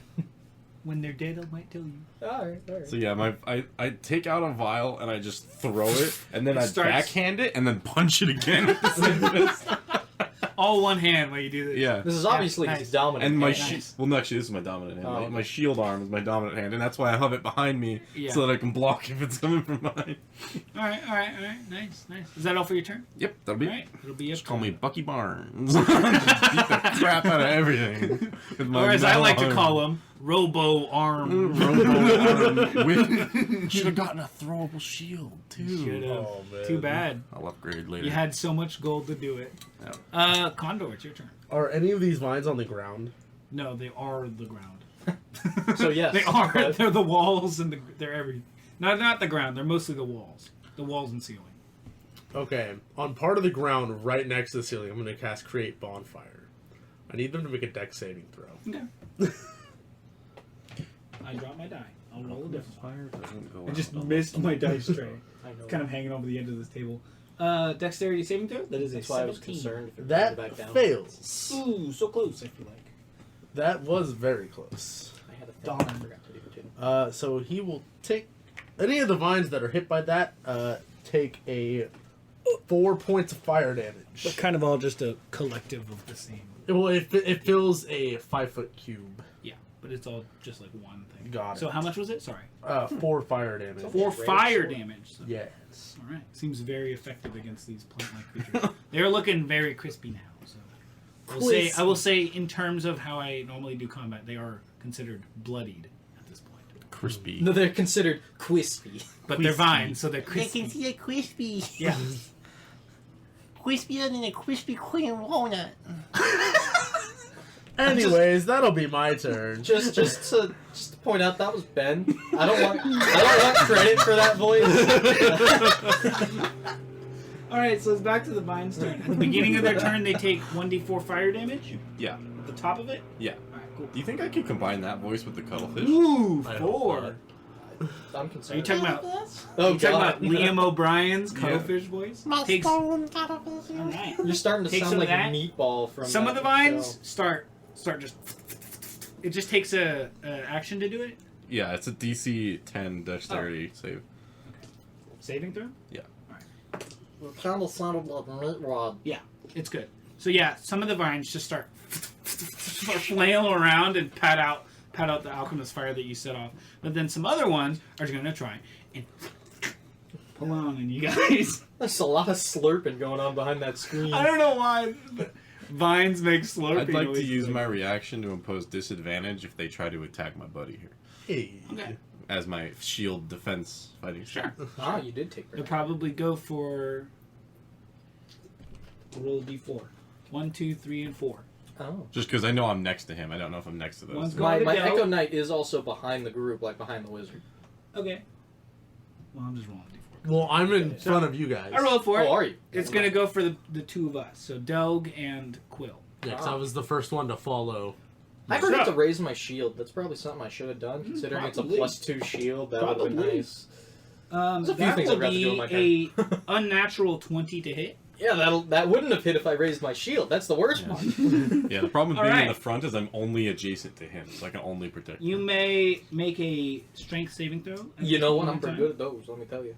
When they're dead, I might tell you. All right. So yeah, I take out a vial and I just throw it, and then It I starts- backhand it, and then punch it again with the same fist. All one hand while you do this. Yeah. This is obviously nice. his dominant. And my hand. well, no, actually, this is my dominant hand. Oh, My- okay. My shield arm is my dominant hand, and that's why I have it behind me Yeah. so that I can block if it's coming from behind. All right. Nice. Is that all for your turn? Yep, that'll be All it. right. It'll be Just it. call me Bucky Barnes. Just beat the crap out of everything. With my Or as I metal like to arm. call them, Robo Arm. Should have gotten a throwable shield too. Should've. Oh man. Too bad. I'll upgrade later. You had so much gold to do it. Yeah. Condor, it's your turn. Are any of these vines on the ground? No, they are the ground. So, yes, they are. but- They're the walls and they're everything. Not the ground. They're mostly the walls. The walls and ceiling. Okay, on part of the ground right next to the ceiling, I'm going to cast Create Bonfire. I need them to make a dex saving throw. Okay. I dropped my die. I'll roll a different one. Fire doesn't go I just out. missed my dice tray. I know. Kind of hanging over the end of this table. Dexterity saving throw? That is That's a why I was 17. concerned. If it That back down. fails. Ooh, so close, I feel like. That was very close. I had a thing Darn. I forgot to do too. So he will take any of the vines that are hit by that. Take a 4 points of fire damage. But kind of all just a collective of the same. Well, it fills a 5-foot cube. Yeah, but it's all just like one thing. Got it. So how much was it? Sorry. 4 fire damage. 4 Rage fire sword. damage. So. Yes. All right. Seems very effective against these plant-like creatures. They're looking very crispy now. So I will say, in terms of how I normally do combat, they are considered bloodied at this point. Crispy. No, they're considered crispy. But they're vines, so they're They crispy. can see a crispy. Yeah. Crispier than a Krispy Kreme walnut. Anyways, that'll be my turn. Just to point out, that was Ben. I don't want credit for that voice. All right, so it's back to the vines' turn. At the beginning of their turn, they take 1d4 fire damage. Yeah. At the top of it. Yeah. All right, cool. Do you think I could combine that voice with the cuttlefish? Ooh, I hope 4. I'm Are concerned. you talking about? Oh you talking about God. Liam O'Brien's cuttlefish voice? My Takes. All stone cuttlefish. right. You're starting to Take sound some like of a that. meatball from Some of that the vines show. start just. It just takes a action to do it. Yeah, it's a DC 10 dexterity save. Saving throw. It kind of sounded like meat rod. It's good. So yeah, some of the vines just start flail around and pat out the alchemist fire that you set off. But then some other ones are going to try and pull on and you guys. There's a lot of slurping going on behind that screen. I don't know why, but vines make slurping. I'd like to noises. use my reaction to impose disadvantage if they try to attack my buddy here. Hey. Okay. As my shield defense fighting Sure. Ah, you did take They'll that. probably go for roll a d4. 1, 2, 3, and 4. Oh. Just because I know I'm next to him. I don't know if I'm next to those. One's two. going My to go. Echo Knight is also behind the group, like behind the wizard. Okay. Well, I'm just rolling a d4. Well, I'm in front of you guys. I rolled for it. Oh, are you? It's going to go for the two of us. So Delg and Quill. Yeah, 'cause I was the first one to follow. I forgot So- to raise my shield. That's probably something I should have done, considering probably. it's a +2 shield. That would have been Probably. nice. There's a few things I've got to do on my a unnatural 20 to hit. Yeah, that wouldn't have hit if I raised my shield. That's the worst part. Yeah, the problem with All being in right. the front is I'm only adjacent to him, so I can only protect You him. may make a strength saving throw. at You know what? one I'm pretty time. good at those. Let me tell you.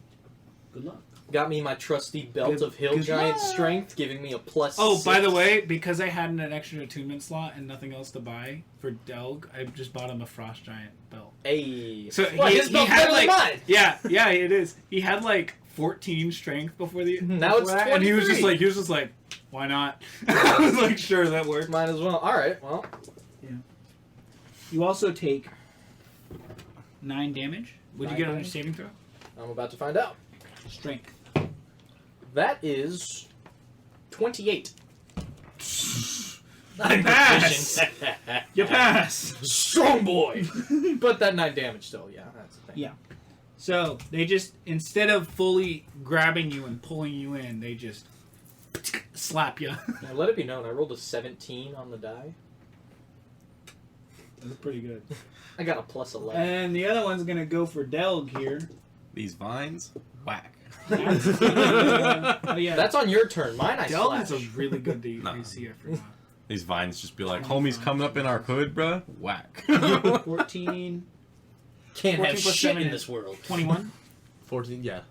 Good luck. Got me my trusty belt Good- of hill good giant luck. strength, giving me a +6. Oh, by the way, because I had an extra attunement slot and nothing else to buy for Delg, I just bought him a frost giant belt. Hey. So Well, he his belt's had better like than mine. yeah, it is. He had like 14 strength before the Now it's before that, and he was 23. just like, why not? I was like, sure, that works. Might as well. All right. Well, You also take 9 damage. Would you 9 get on your damage? saving throw? I'm about to find out. Strength. That is 28. I pass. You pass. Strong boy. But that 9 damage still. Yeah, that's the thing. Yeah. So they just, instead of fully grabbing you and pulling you in, they just slap you. Now, let it be known, I rolled a 17 on the die. That's pretty good. I got a +11. And the other one's gonna go for Delg here. These vines, whack. Oh yeah, That's on your turn. Mine I Delg slash. is a really good Nah. DC. I forgot. These vines just be like, homie's coming up in our hood, bruh. Whack. 14, Can't 14 have plus shit 7 in is this world. 21. 14, yeah.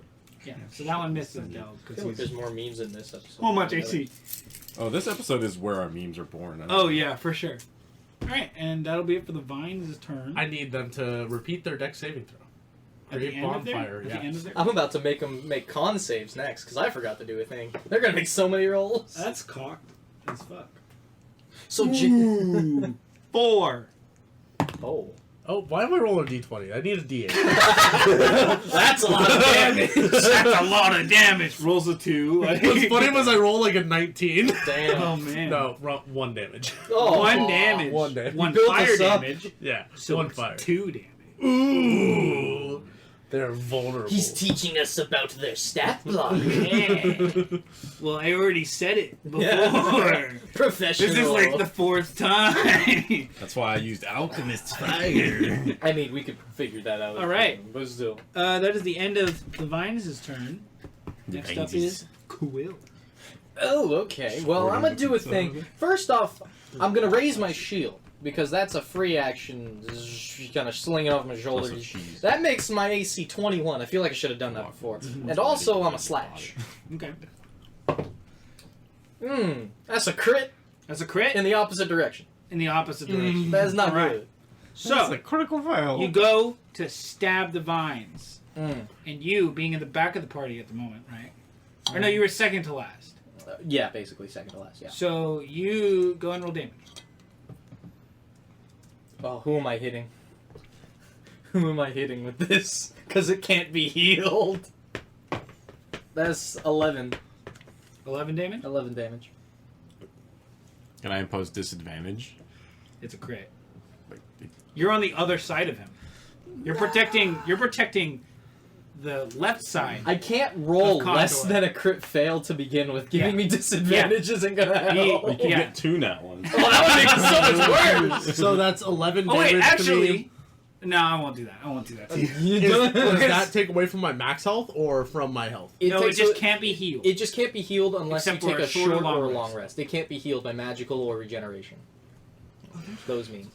Yeah, so that one misses Delg I because feel like he's there's more memes in this episode. so much AC. Oh, this episode is where our memes are born. Oh yeah, for sure. All right, and that'll be it for the Vines' turn. I need them to repeat their deck saving throw. At the Create end of their- bonfire, at the yeah. end of their- I'm about to make them make con saves next because I forgot to do a thing. They're gonna make so many rolls. That's cocked as fuck. So Ooh, 4. oh, Oh, why am I rolling a d20? I need a d8. that's a lot of damage. That's a lot of damage. Rolls a 2. Like, What's funny was I roll like a 19. Damn. Oh man. No, 1 damage. Oh, 1 damage. 1 damage. 1 built fire us up. damage. Yeah, So 1 it's fire. 2 damage. Ooh. They're vulnerable. He's teaching us about their stat block. Yeah. Well, I already said it before. Yeah. Professional. This is like the 4th time. That's why I used Alchemist's Fire. I mean, we could figure that out. All right. But still. That is the end of the Vines' turn. Next up is Quill. Oh, okay. Well, I'm gonna do a thing. First off, I'm gonna raise my shield because that's a free action. Kind of sling it off my shoulder. That's a cheese. That makes my AC 21. I feel like I should have done that before. And also, I'm a slash. Okay. That's a crit That's a crit in the opposite direction. in the opposite direction. That is not All right. good. That's So, a critical fail. you go to stab the Vines. Mm. And you, being in the back of the party at the moment, right? Or no, you were second to last. Yeah, basically second to last. Yeah. So, you go and roll damage. Oh, who am I hitting? Who am I hitting with this? Because it can't be healed. That's 11. 11 damage? 11 damage. Can I impose disadvantage? It's a crit. Like, You're on the other side of him. You're protecting the left side. I can't roll Of less Condor. than a crit fail to begin with. Giving Yeah. me disadvantage isn't gonna help. We can Yeah. get 2 nat ones. Oh, that would make it so much worse. So that's 11 Oh damage wait, to actually, me. no, I won't do that. I won't do that. Does that take away from my max health or from my health? No, it takes just a- can't be healed. It just can't be healed unless Except you for take a a short or short long or rest. long rest. It can't be healed by magical or regeneration. Those means.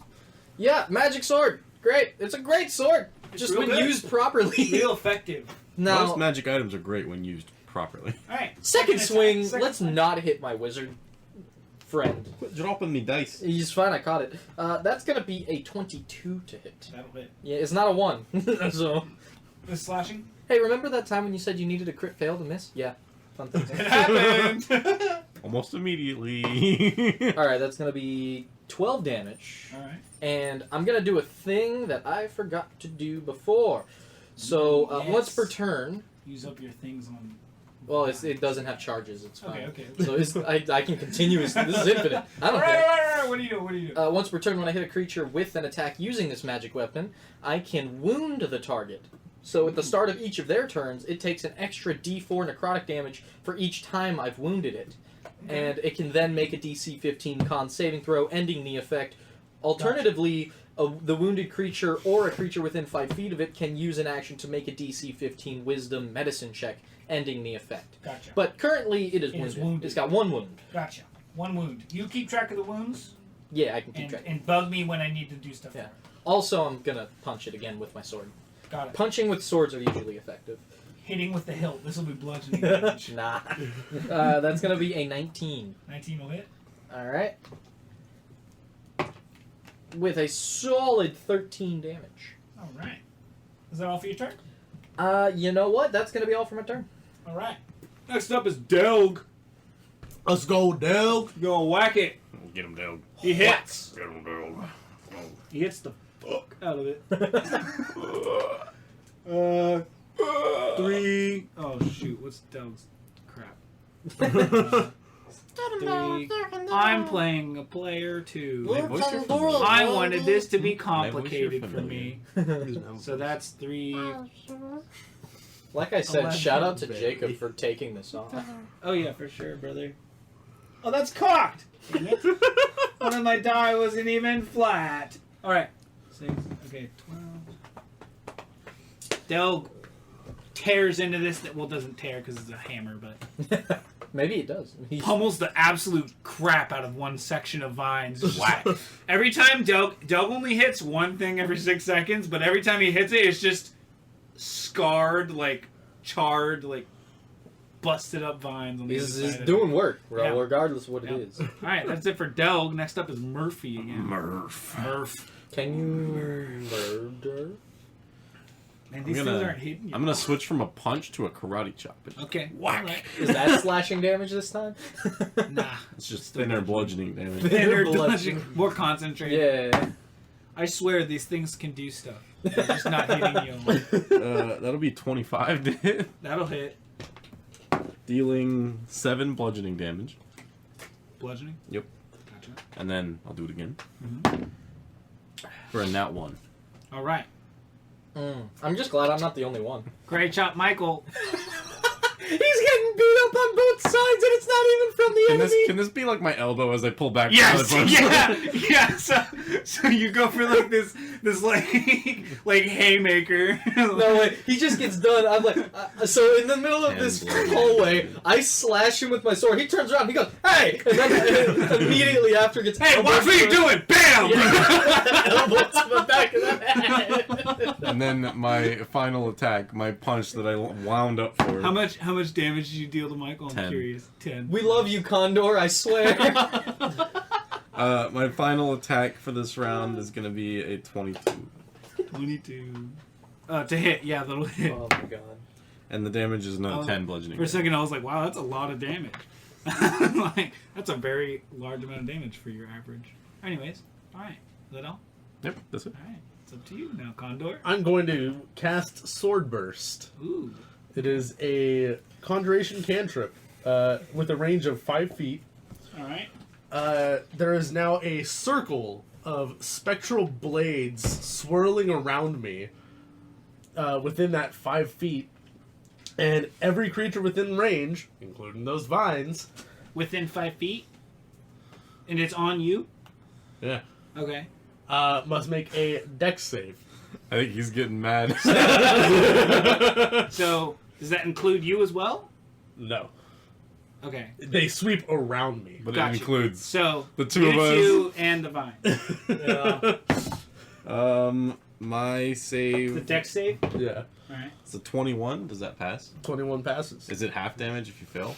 Yeah, magic sword. Great. It's a great sword. Just real when good. used properly. Real effective. Now, Most magic items are great when used properly. All right. second swing. Second Let's swing. not hit my wizard friend. Quit dropping me dice. He's fine. I caught it. That's gonna be a 22 to hit. That'll hit. Yeah, it's not a 1. So, The slashing. hey, remember that time when you said you needed a crit fail to miss? Yeah. Fun thing. It happened. Almost immediately. All right, that's gonna be 12 damage. All right. And I'm gonna do a thing that I forgot to do before. So Yes. once per turn, Use up your things on. well, it doesn't have charges. It's fine. Okay. So I can continuously. This is infinite. I don't All care. right. What do you do? What do you do? Once per turn, when I hit a creature with an attack using this magic weapon, I can wound the target. So at the start of each of their turns, it takes an extra D4 necrotic damage for each time I've wounded it, and it can then make a DC 15 Con saving throw, ending the effect. Alternatively, the wounded creature or a creature within 5 feet of it can use an action to make a DC 15 Wisdom Medicine check, ending the effect. Gotcha. But currently, it is It is wounded. wounded. It's got 1 wound. Gotcha. 1 wound. You keep track of the wounds Yeah, I can keep track. and bug me when I need to do stuff. Yeah. Also, I'm gonna punch it again with my sword. Got it. Punching with swords are usually effective. Hitting with the hilt. This will be bludgeoning damage. Nah. That's gonna be a 19. 19 will hit. Alright. With a solid 13 damage. All right. Is that all for your turn? You know what? That's gonna be all for my turn. All right. Next up is Delg. Let's go, Del. Go whack it. Get him down. He hits. Get him down. He hits the fuck out of it. 3. Oh shoot! What's Delg's crap? 3. I'm playing a player 2. I wanted this to be complicated for me. So that's 3. Like I said, 11, shout out to baby. Jacob for taking this off. Oh yeah, for sure, brother. Oh, that's cocked. Damn it. One of my die wasn't even flat. All right. 6. Okay, 12. Delg tears into this. Well, doesn't tear because it's a hammer, but Maybe it does. He's- pummels the absolute crap out of one section of vines. Just whack. Every time Delg only hits one thing every 6 seconds, but every time he hits it, it's just scarred, like charred, like busted up vines. On the He's other side of doing work, bro, Yeah. regardless of what Yeah. it is. All right, that's it for Delg. Next up is Murphy again. Murph. Murph. Can you murder? Man, these things aren't hitting you. I'm gonna switch from a punch to a karate chop. Okay. Whack. All right. Is that slashing damage this time? Nah. It's just thinner bludgeoning damage. Thinner, bludgeoning. more concentrated. Yeah. I swear these things can do stuff. They're just not hitting you. That'll be 25 to hit, That'll hit. dealing 7 bludgeoning damage, Bludgeoning? Yep. Gotcha. and then I'll do it again Mm-hmm. for a nat 1. All right. I'm just glad I'm not the only one. Great shot, Michael. He's getting beat up on both sides, and it's not even from the enemy. Can this be like my elbow as I pull back? Yes, the other punch? yeah. So you go for like this like haymaker. No way. He just gets done. I'm like, so in the middle of this hallway, I slash him with my sword. He turns around. He goes, "Hey!" And then immediately after gets. Hey, watch what you're doing! Bam! Elbow to the back of the head. And then my final attack, my punch that I wound up for. How much damage did you deal to Michael? I'm 10. curious. 10. We love you, Condor. I swear. My final attack for this round is gonna be a 22. 22. To hit, yeah, that'll hit. Oh my god. And the damage is another 10 bludgeoning. For a second, I was like, wow, that's a lot of damage. Like, that's a very large amount of damage for your average. Anyways, alright. Is that all? Yep, that's it. Alright. It's up to you now, Condor. I'm going to cast Sword Burst. Ooh. It is a conjuration cantrip with a range of 5 feet. Alright. There is now a circle of spectral blades swirling around me within that 5 feet. And every creature within range, including those vines... Within 5 feet? And it's on you? Yeah. Okay. Must make a dex save. I think he's getting mad. So, does that include you as well? No. Okay. They sweep around me. But Gotcha. it includes So, the two of us. you and the vine. Yeah. My The save. dex save? Yeah. Alright. It's a 21. Does that pass? 21 passes. Is it half damage if you fail?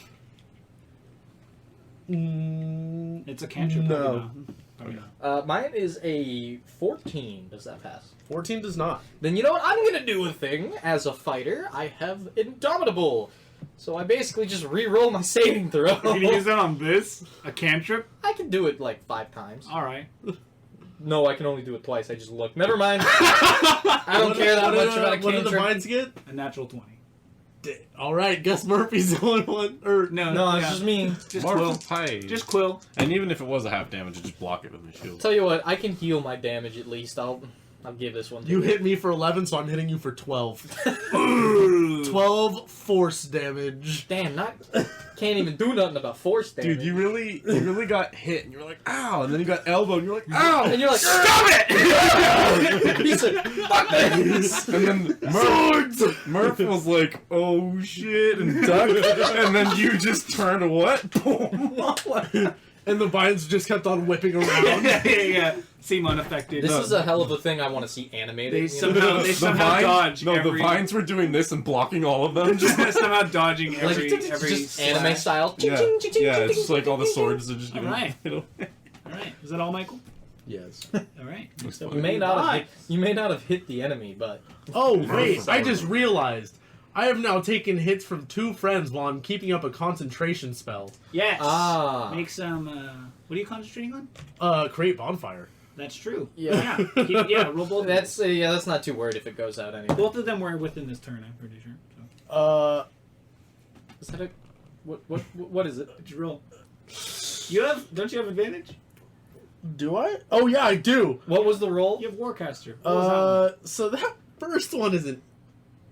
It's a cantrip. No. Probably not. Probably not. Mine is a 14. Does that pass? 14 does not. Then you know what? I'm gonna do a thing. As a fighter, I have Indomitable. So I basically just re-roll my saving throw. You're gonna use that on this? A cantrip? I can do it like 5 times. Alright. No, I can only do it twice. I just looked. Never mind. I don't care that much about a What do the cantrip. vines get? A natural 20. Alright, Gus Murphy's the only one. Or No, No, it's yeah. just me. Just Marvel quill. Pie. Just quill. And even if it was a half damage, you just block it with my shield. Tell you what, I can heal my damage at least. I'll give this one to you hit me for 11, so I'm hitting you for 12. 12 force damage. Damn, can't even do nothing about force damage. Dude, you really got hit, and you were like, ow, and then you got elbowed, and you're like, ow! And you're like, Stop it! he said, fuck this! And then Murph was like, oh shit, and ducked, and then you just turned what? And the vines just kept on whipping around. yeah. Seem unaffected. This is a hell of a thing I want to see animated. They you somehow- know? they somehow dodge No, every- the vines were doing this and blocking all of them. Just somehow dodging every just anime slash. style. Yeah, it's just like all the swords are just getting. Alright. Alright. Is that all, Michael? Yes. Alright. You may not have hit the enemy, but Oh, wait, I just realized. I have now taken hits from 2 friends while I'm keeping up a concentration spell. Yes. Ah. Make some, what are you concentrating on? Create bonfire. That's true. Yeah. Roll both. that's not too worried if it goes out anyway. Both of them were within this turn, I'm pretty sure. So. Is that a what is it? What'd you roll? Don't you have advantage? Do I? Oh, yeah, I do. What was the roll? You have Warcaster. What was So that first one is an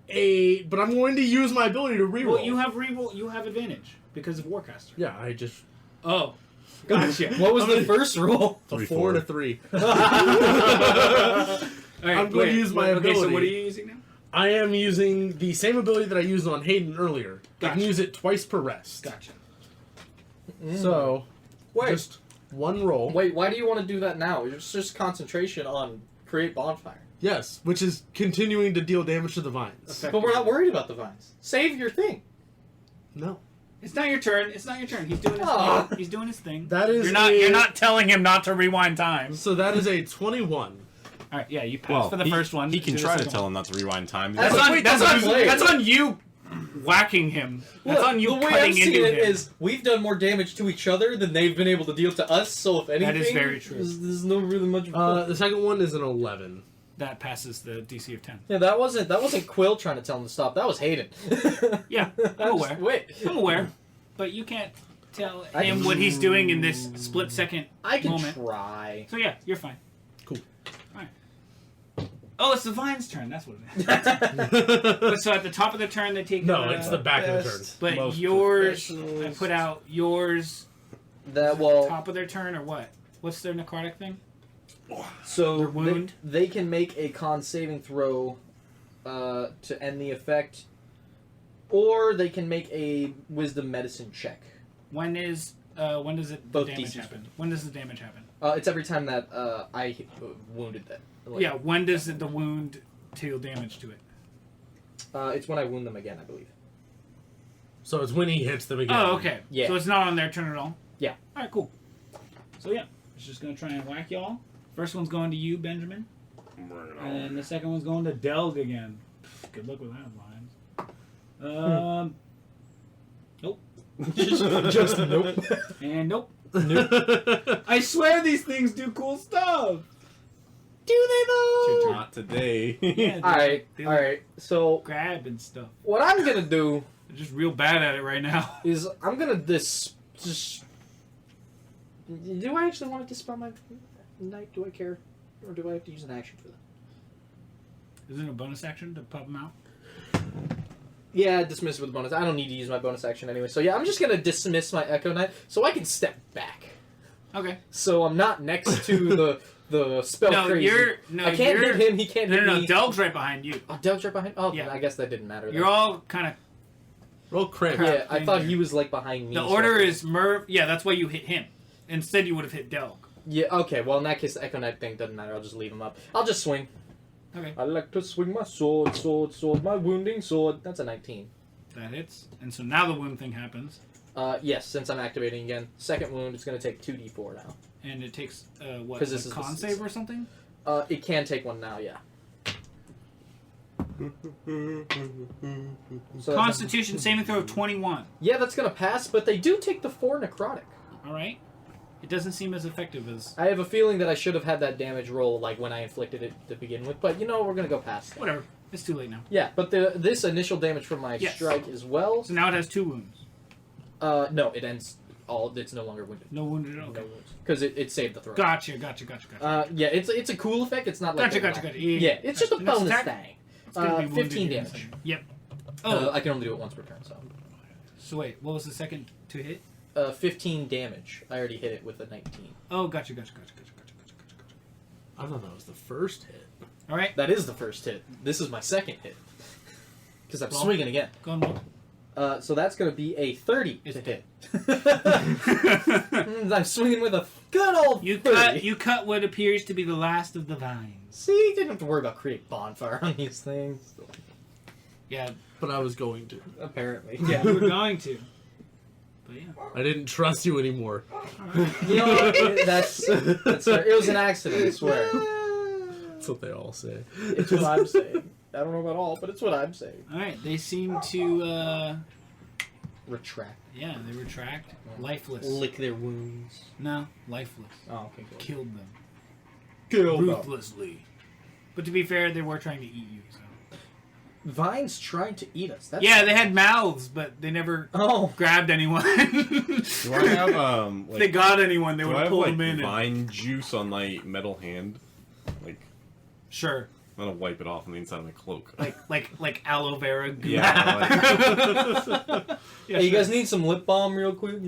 8, but I'm going to use my ability to that one? reroll. Well, you have reroll. You have advantage because of Warcaster. Yeah, I just... Oh, gotcha. What was the first roll? A 4 and a 3. All right, I'm going to use my Okay, so ability. what are you using now? I am using the same ability that I used on Haden earlier. I Gotcha. can use it twice per rest. Gotcha. So, Wait, just one roll. why do you want to do that now? It's just concentration on create bonfire. Yes, which is continuing to deal damage to the vines. Okay. But we're not worried about the vines. Save your thing. No. It's not your turn. It's not your turn. He's doing his Aw. thing. He's doing his thing. That is You're not telling him not to rewind time. So that is a 21. All right, yeah, you pass Well, for the first one. He can Do the try to second tell one. him not to rewind time. That's He's like, on- "Wait, that's doesn't- on player. That's on you whacking him. That's Look, on you the way cutting I've seen into it him. is we've done more damage to each other than they've been able to deal to us. So if anything, is very true. There's no really much. The second one is an 11. That passes the DC of 10. Yeah, that wasn't Quill trying to tell him to stop. That was Haden. Yeah, I'm aware. Wait, I'm aware. But you can't tell I him can- what he's doing in this split second I can moment. try. So yeah, you're fine. Cool. Alright. Oh, it's the Vine's turn. That's what it is. But so at the top of the turn, they take. No, it's the back of the turn. But Most yours, I professionals. put out yours. That at the well, top of their turn or what? What's their necrotic thing? so Their wound? they can make a con saving throw to end the effect, or they can make a wisdom medicine check. When does it Both the damage DCs. happen? When does the damage happen? It's every time that I wounded them. Like, Yeah, when does the wound deal damage to it? it's when I wound them again, I believe. So it's when he hits them again. Oh, okay. Yeah. So it's not on their turn at all? Yeah. Alright, cool. So yeah, it's just gonna try and whack y'all. First one's going to you, Benjamin. Bring it on. And the second one's going to Delg again. Good luck with that, Vines. Nope. Just nope. And nope. Nope. I swear these things do cool stuff. Do they though? Not today. Yeah, Alright, alright. So grab and stuff. what I'm gonna do They're just real bad at it right now. is I'm gonna just. Do I actually want to dispel my knight? Do I care, or do I have to use an action for that? Isn't it a bonus action to pop them out? Yeah, dismiss with a bonus. I don't need to use my bonus action anyway. So yeah, I'm just gonna dismiss my Echo Knight so I can step back. Okay. So I'm not next to the spell No, crazy. I can't hit him. He can't No, hit no, me. Delg's right behind you. Oh, Delg's right behind. Oh, Yeah. I guess that didn't matter. You're then. all kind of. Roll crit. Yeah, I in thought there. he was like behind me. The so- order is Merv. Yeah, that's why you hit him. Instead, you would have hit Delg. Yeah. Okay. Well, in that case, the Echo Knight thing doesn't matter. I'll just leave him up. I'll just swing. Okay. I like to swing my sword, my wounding sword. That's a 19. That hits. And so now the wound thing happens. Yes, since I'm activating again. Second wound, it's going to take 2d4 now. And it takes, what, 'Cause a this is con the- save or something? It can take one now, yeah. So that's Constitution saving throw of 21. yeah, that's going to pass, but they do take the 4 necrotic. Alright. It doesn't seem as effective as... I have a feeling that I should have had that damage roll like when I inflicted it to begin with, but you know, we're going to go past that. Whatever. It's too late now. Yeah, but this initial damage from my Yes. strike as well. So now it has 2 wounds. No, it ends all. It's no longer wounded. No wounded at all. No Okay. wounds because it saved the throw. Gotcha. Yeah, it's a cool effect. It's not like Gotcha. Yeah, it's just a Next bonus attack. thing. It's gonna be wounded 15 here in a damage. second. Yep. Oh, I can only do it once per turn, so. so wait. What was the second to hit? 15 damage. I already hit it with a 19. Oh, gotcha. I thought that was the first hit. Alright. That is the first hit. This is my second hit. Because I'm Well, swinging again. Go on, roll. So that's going to be a 30 It's to hit. I'm swinging with a good old You 30. cut what appears to be the last of the vines. See, you didn't have to worry about creating bonfire on these things. Yeah, But I was going to. Apparently. you were going to. But yeah. I didn't trust you anymore. You know, that's it was an accident, I swear. That's what they all say. It's what I'm saying. I don't know about all, but it's what I'm saying. Alright, they seem to, Retract. yeah, they retract. Lifeless. Lick their wounds. No, lifeless. Oh, okay, good. Killed them. Kill Ruthlessly. But to be fair, they were trying to eat you, so. Vines tried to eat us. That's Yeah, they had mouths, but they never Oh. grabbed anyone. Do I have If they got anyone, they do would I have pull like them in. And... vine juice on my metal hand? Like Sure. I'm gonna wipe it off on the inside of my cloak. Like aloe vera goo. Yeah, Yeah, Hey, you sure. guys need some lip balm real quick?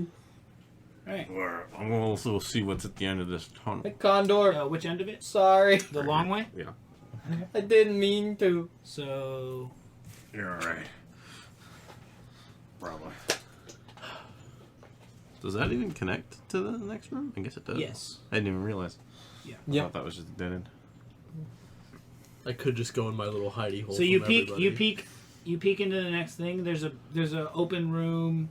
Alright. Where I'm gonna also see what's at the end of this tunnel. Hey, Condor. Which end of it? Sorry. The long way? yeah. I didn't mean to. So... You're alright. Probably. Does that even connect to the next room? I guess it does. Yes. I didn't even realize. Yeah. I Yep. thought that was just a dead end. I could just go in my little hidey hole. So you from peek, everybody. you peek into the next thing. There's a open room.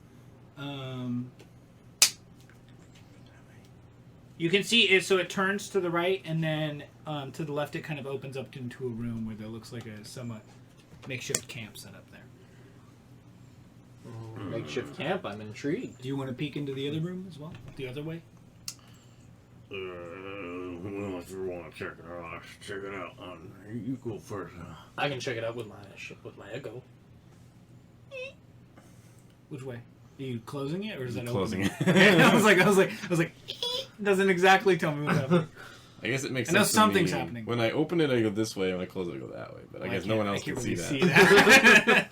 You can see it, so it turns to the right, and then to the left, it kind of opens up into a room where there looks like a somewhat makeshift camp set up there. Makeshift camp. I'm intrigued. Do you want to peek into the other room as well, the other way? Well, if you want to check it out, I should check it out. You go first. I can check it out with my Echo. Which way? Are you closing it, or is that Closing open? it. Okay, I was like, doesn't exactly tell me what's happening. I guess it makes I know sense. to me. something's happening. When I open it, I go this way. When I close it, I go that way. But I guess no one else can see that.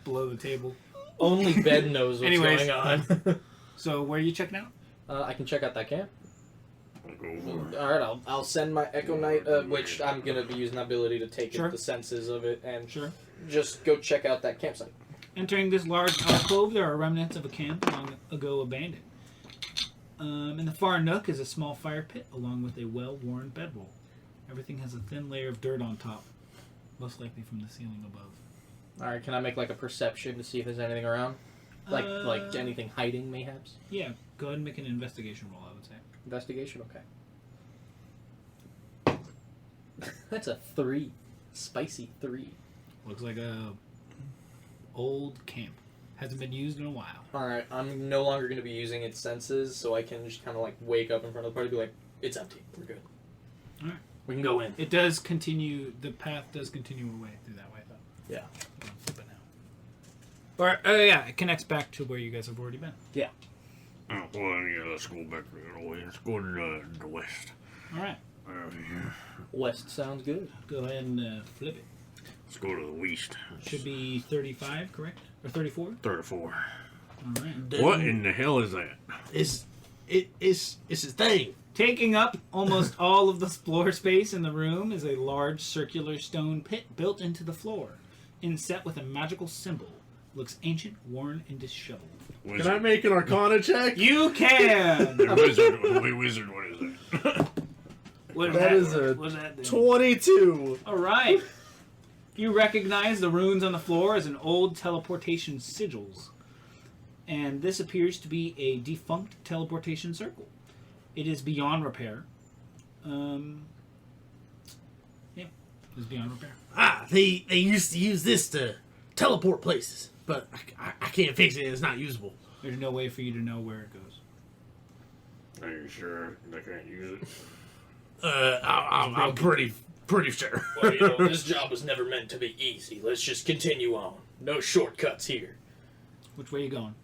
Below the table. Only Ben knows what's Anyways. going on. So where are you checking out? I can check out that camp. I'll go over. All right, I'll send my Echo Knight, which I'm gonna be using the ability to take Sure. the senses of it, and Sure. just go check out that campsite. Entering this large alcove, there are remnants of a camp long ago abandoned. In the far nook is a small fire pit, along with a well-worn bedroll. Everything has a thin layer of dirt on top, most likely from the ceiling above. All right, can I make like a perception to see if there's anything around, like anything hiding, mayhaps? Yeah, go ahead and make an investigation roll, I would say. Investigation, okay. That's a 3, spicy 3. Looks like a old camp. Hasn't been used in a while. All right, I'm no longer going to be using its senses, so I can just kind of like wake up in front of the party and be like, it's empty, we're good. All right. We can go in. It does continue, the path does continue away through that way, though. Yeah. I'm gonna flip it now. Or, oh yeah, it connects back to where you guys have already been. Oh, well, yeah, let's go back the other way. Let's go to the west. Alright, Here. West sounds good. go ahead and flip it. Let's go to the west. Should be 35, correct? Or 34? 34. Alright. What in the hell is that? It's his thing. Taking up almost all of the floor space in the room is a large circular stone pit built into the floor, inset with a magical symbol. Looks ancient, worn, and disheveled. Can I make an Arcana check? You can! Wizard, what is that? What is That is a What's that do? 22. Alright. You recognize the runes on the floor as an old teleportation sigils. And this appears to be a defunct teleportation circle. It is beyond repair. Yeah, it is beyond repair. They used to use this to teleport places, but I can't fix it. It's not usable. There's no way for you to know where it goes. Are you sure they can't use it? I'm pretty sure. Well, you know, this job was never meant to be easy. Let's just continue on. No shortcuts here. Which way are you going?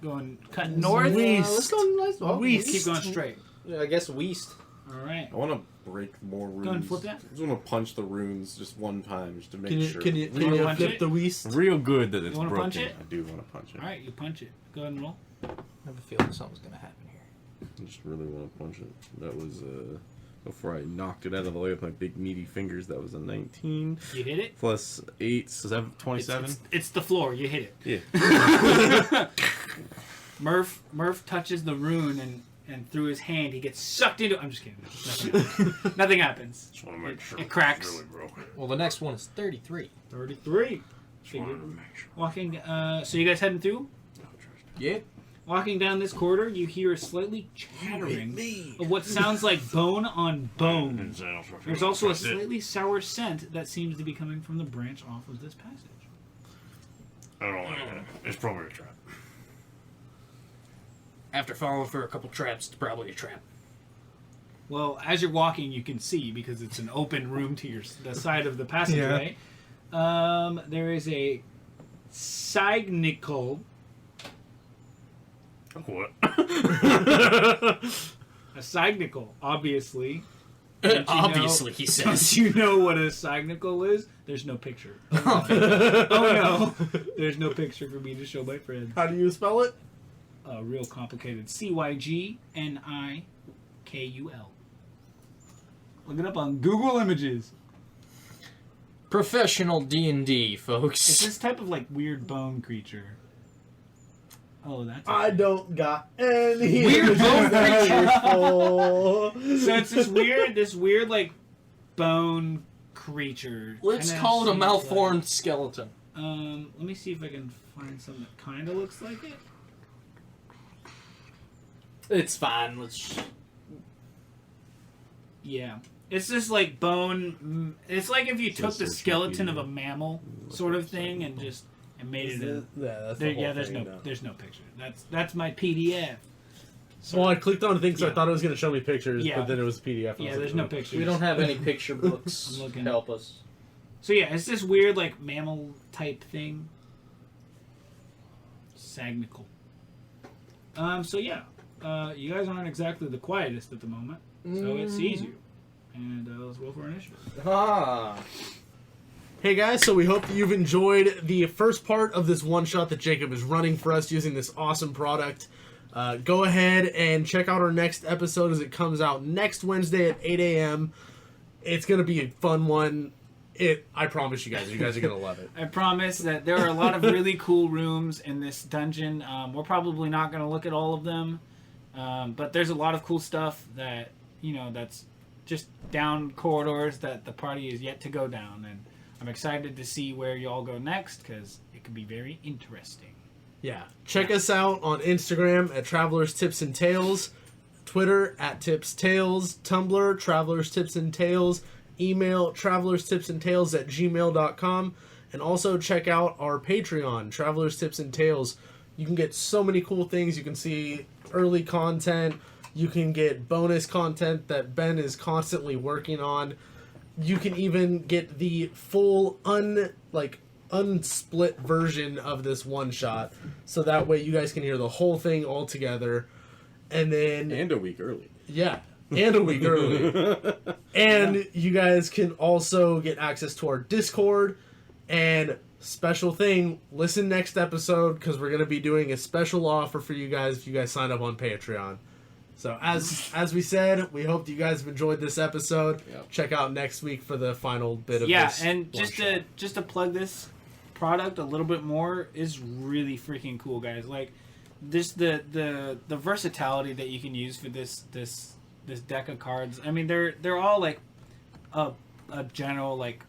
Going cut north? West. West. Keep going straight. Yeah, I guess West. Alright. I want to break more runes. Go ahead and flip that. I just want to punch the runes just one time just to make Can you sure. can you punch flip it? the West? Real good that it's wanna broken. punch it? I do want to punch it. Alright, you punch it. Go ahead and roll. I have a feeling something's gonna happen here. I just really want to punch it. That was before I knocked it out of the way with my big meaty fingers. That was a 19 You hit it? plus 8, 7, 27. It's the floor. You hit it. Yeah. Murph touches the rune and through his hand he gets sucked into. I'm just kidding. Nothing happens. Just want to make sure It cracks. it's really broken. Well, the next one is 33. 33. Just wanted to make sure. Walking. So you guys heading through? Yeah. Walking down this corridor, you hear a slightly chattering of what sounds like bone on bone. There's also a slightly sour scent that seems to be coming from the branch off of this passage. I don't like that. It's probably a trap. After falling for a couple traps, it's probably a trap. Well, as you're walking, you can see because it's an open room to the side of the passageway. There is a Signical. What? A Signical, obviously. Don't you Obviously, know, he Don't says. you know what a Signical is? There's no picture. Oh no. There's no picture for me to show my friends. How do you spell it? Real complicated. Cygnikul. Look it up on Google Images. Professional D&D, folks. It's this type of like weird bone creature. Oh, that's. I don't got any. Weird bone creature. So it's this weird like bone creature. Let's Kinda call it a seems malformed skeleton. Like, let me see if I can find something that kind of looks like it. It's fine. Let's. Yeah. It's just like bone. It's like if you took the skeleton of a mammal sort of thing and just made it a. That's There, yeah, there's no picture. That's my PDF. Well, I clicked on things. So I Yeah. thought it was going to show me pictures, Yeah. but then it was PDF. Yeah, there's no pictures. We don't have any picture books. I'm looking. Help us. So yeah, it's this weird like mammal type thing. Sagnical. So yeah, you guys aren't exactly the quietest at the moment, so it sees you. And let's roll for initiative. Ah. Hey guys, so we hope that you've enjoyed the first part of this one-shot that Jacob is running for us using this awesome product. Go ahead and check out our next episode as it comes out next Wednesday at 8 a.m. It's going to be a fun one. I promise you guys are going to love it. I promise that there are a lot of really cool rooms in this dungeon. We're probably not going to look at all of them, but there's a lot of cool stuff that, that's just down corridors that the party is yet to go down, and I'm excited to see where y'all go next, because it could be very interesting. Yeah. Check us out on Instagram at Travelers Tips and Tales, Twitter at Tips Tales, Tumblr, Travelers Tips and Tales, email travelerstipsandtales@gmail.com, and also check out our Patreon, Travelers Tips and Tales. You can get so many cool things. You can see early content. You can get bonus content that Ben is constantly working on. You can even get the full unsplit version of this one shot, so that way you guys can hear the whole thing all together, and a week early. Yeah, and a week early. And you guys can also get access to our Discord. And special thing, listen next episode, because we're going to be doing a special offer for you guys if you guys sign up on Patreon. So as we said, we hope that you guys have enjoyed this episode. Yep. Check out next week for the final bit of this. Yeah, and just to plug this product a little bit more, is really freaking cool, guys. Like this, the versatility that you can use for this deck of cards. I mean, they're all like a general like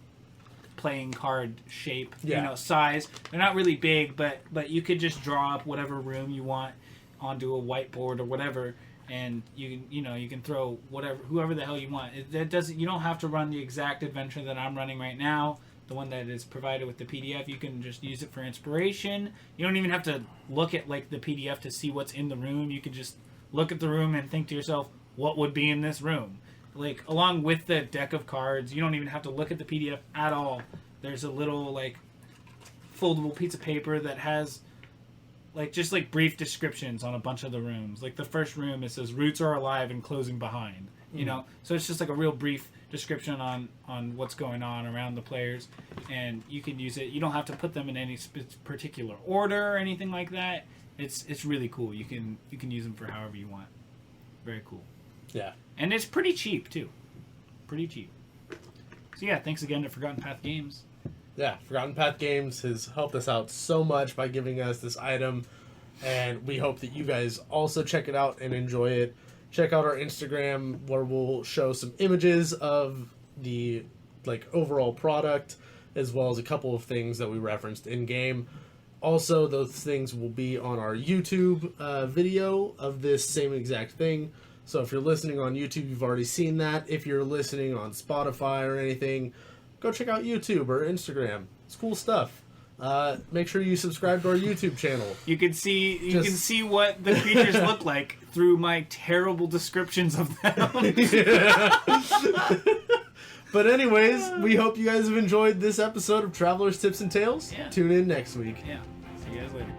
playing card shape, size. They're not really big, but you could just draw up whatever room you want onto a whiteboard or whatever. And you can throw whoever the hell you want. You don't have to run the exact adventure that I'm running right now, the one that is provided with the PDF. You can just use it for inspiration. You don't even have to look at like the PDF to see what's in the room. You can just look at the room and think to yourself, what would be in this room? Like along with the deck of cards, you don't even have to look at the PDF at all. There's a little like foldable piece of paper that has just brief descriptions on a bunch of the rooms. Like the first room, it says roots are alive and closing behind. So it's just like a real brief description on what's going on around the players, and you can use it. You don't have to put them in any particular order or anything like that. It's really cool. You can use them for however you want. Very cool. Yeah. And it's pretty cheap too. Pretty cheap. So yeah, thanks again to Forgotten Path Games. Yeah, Forgotten Path Games has helped us out so much by giving us this item, and we hope that you guys also check it out and enjoy it. Check out our Instagram, where we'll show some images of the overall product, as well as a couple of things that we referenced in game. Also, those things will be on our YouTube video of this same exact thing. So if you're listening on YouTube, you've already seen that. If you're listening on Spotify or anything, go check out YouTube or Instagram. It's cool stuff. Make sure you subscribe to our YouTube channel. You can see what the creatures look like through my terrible descriptions of them. But anyways, we hope you guys have enjoyed this episode of Travelers Tips and Tales. Yeah. Tune in next week. Yeah. See you guys later.